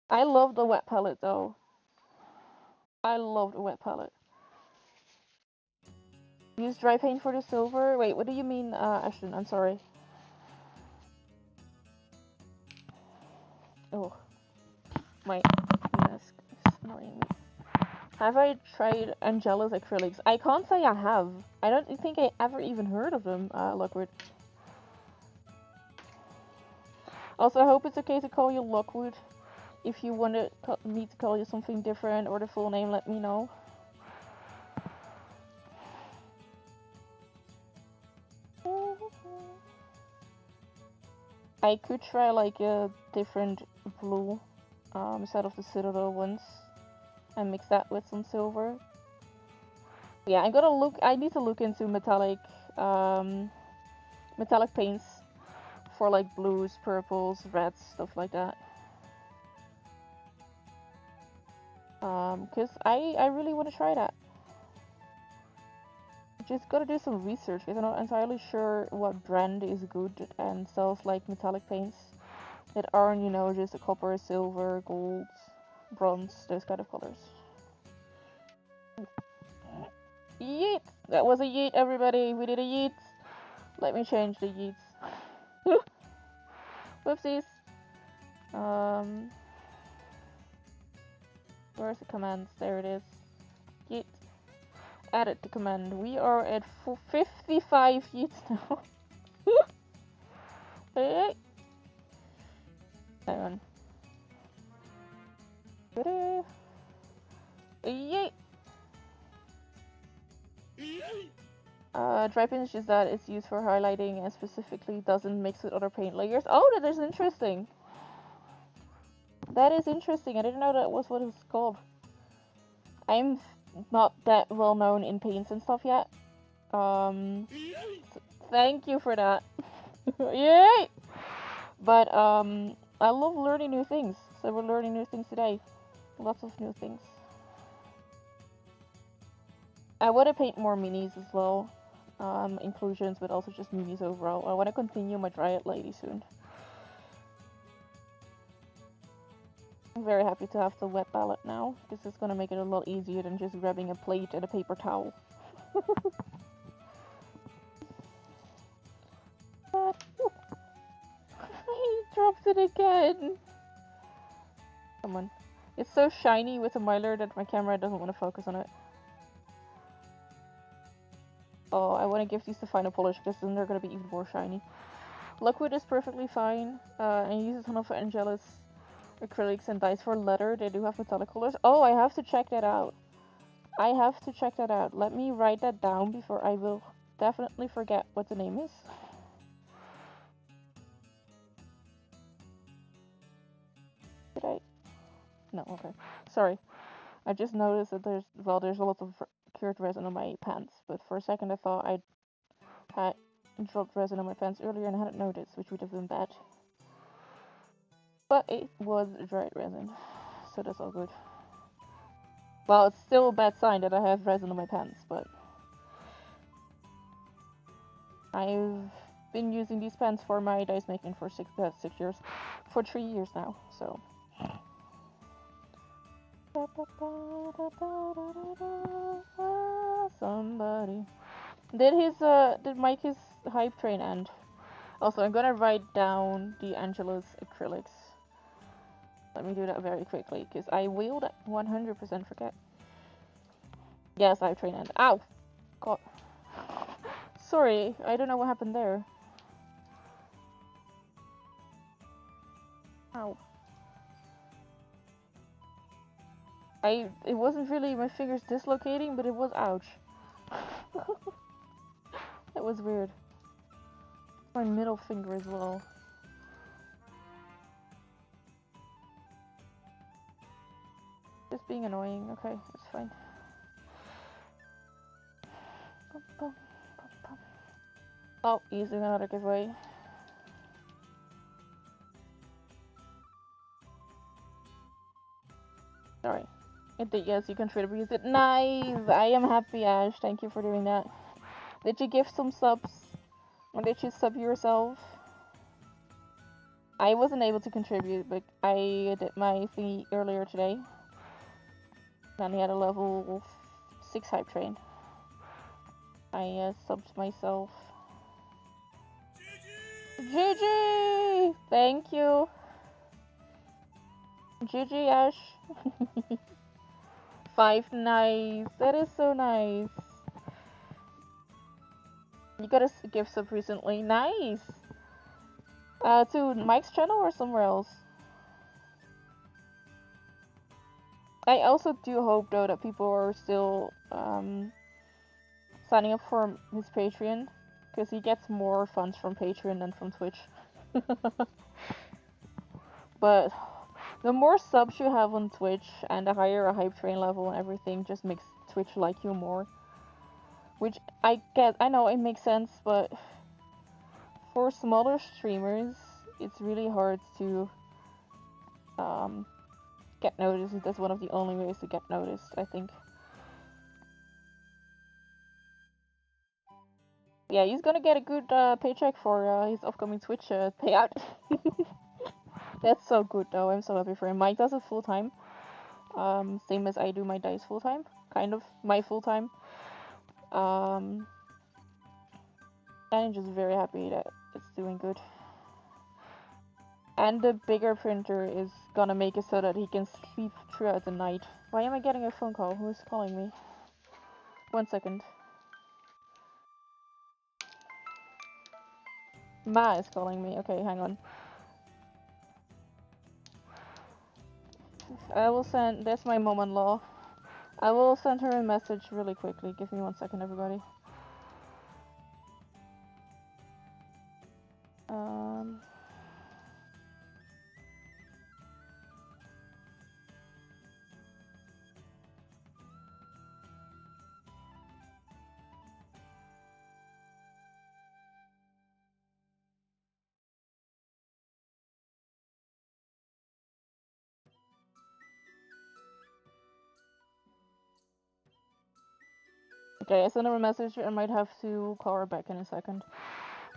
I love the wet palette though. I love the wet palette. Use dry paint for the silver? Wait, what do you mean, Ashton? I'm sorry. Oh. My mask is annoying me. Have I tried Angela's acrylics? I can't say I have. I don't think I ever even heard of them, Lockwood. Also, I hope it's okay to call you Lockwood. If you want me to call you something different or the full name, let me know. I could try like a different blue instead of the Citadel ones and mix that with some silver. Yeah, I need to look into metallic paints for like blues, purples, reds, stuff like that. Cause I really want to try that. Just gotta do some research because I'm not entirely sure what brand is good and sells like metallic paints that aren't, you know, just a copper, silver, gold, bronze, those kind of colors. Yeet! That was a yeet, everybody. We did a yeet. Let me change the yeets. Whoopsies. Where's the commands? There it is. Yeet. Added the command. We are at 55 yeets now. Hey. Hang on. Yay! Dry finish is that it's used for highlighting and specifically doesn't mix with other paint layers. Oh, that is interesting. That is interesting. I didn't know that was what it was called. I'm not that well known in paints and stuff yet. Thank you for that. Yay! But I love learning new things. So we're learning new things today. Lots of new things. I want to paint more minis as well. Inclusions, but also just minis overall. I want to continue my Dryad Lady soon. I'm very happy to have the wet palette now. This is going to make it a lot easier than just grabbing a plate and a paper towel. He dropped it again! Come on. It's so shiny with the mylar that my camera doesn't want to focus on it. Oh, I want to give these the final polish because then they're going to be even more shiny. Liquid is perfectly fine. And uses one of Angela's acrylics and dyes for leather. They do have metallic colors. Oh, I have to check that out. I have to check that out. Let me write that down before I will definitely forget what the name is. Did I? No, okay. Sorry. I just noticed that there's a lot of cured resin on my pants, but for a second I thought I had dropped resin on my pants earlier and I hadn't noticed, which would have been bad. But it was dried resin, so that's all good. Well, it's still a bad sign that I have resin on my pants, but I've been using these pants for my dice making for 3 years now, so. Somebody. Did Mike's hype train end? Also, I'm gonna write down the Angela's acrylics. Let me do that very quickly, because I will 100% forget. Yes, hype train end. Ow! God. Sorry, I don't know what happened there. Ow. It wasn't really my fingers dislocating, but it was ouch. That was weird. My middle finger as well. Just being annoying. Okay, that's fine. Oh, using another giveaway. Sorry. Yes, you contributed. Nice! I am happy, Ash. Thank you for doing that. Did you give some subs? Or did you sub yourself? I wasn't able to contribute, but I did my thingy earlier today. And he had a level 6 hype train. I subbed myself. GG! Thank you! GG, Ash! 5, nice! That is so nice! You got a gift sub recently, nice! To Mike's channel or somewhere else? I also do hope though that people are still signing up for his Patreon, because he gets more funds from Patreon than from Twitch. But the more subs you have on Twitch and the higher a hype train level and everything just makes Twitch like you more. Which I know it makes sense, but for smaller streamers, it's really hard to get noticed. That's one of the only ways to get noticed, I think. Yeah, he's gonna get a good paycheck for his upcoming Twitch payout. That's so good though, I'm so happy for him. Mike does it full time. Same as I do my dice full time. Kind of my full time. I'm just very happy that it's doing good. And the bigger printer is gonna make it so that he can sleep throughout the night. Why am I getting a phone call? Who's calling me? 1 second. Ma is calling me. Okay, hang on. I will send. That's my mom-in-law. I will send her a message really quickly. Give me 1 second, everybody. Um. Okay, I sent her a message. I might have to call her back in a second.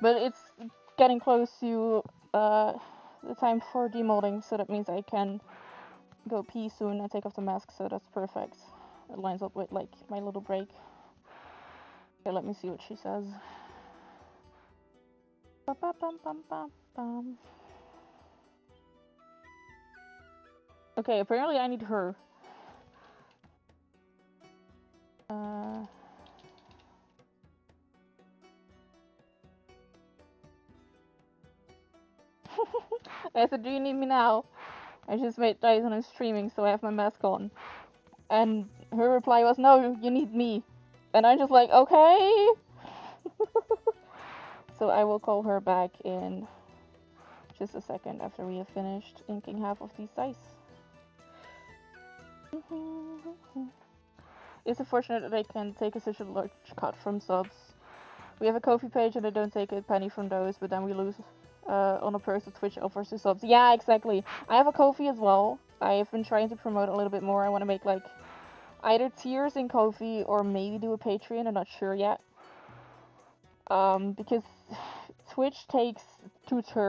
But it's getting close to the time for demolding, so that means I can go pee soon and take off the mask, so that's perfect. It lines up with like my little break. Okay, let me see what she says. Okay, apparently I need her. I said, do you need me now? I just made Dyson I'm streaming, so I have my mask on. And her reply was, no, you need me. And I'm just like, okay. So I will call her back in just a second after we have finished inking half of these dice. It's unfortunate that I can take such a large cut from subs. We have a Ko-fi page and I don't take a penny from those, but then we lose on a purse that Twitch offers to subs. Yeah, exactly. I have a Ko-fi as well. I've been trying to promote it a little bit more. I want to make like either tiers in Ko-fi or maybe do a Patreon. I'm not sure yet. Because Twitch takes 2/3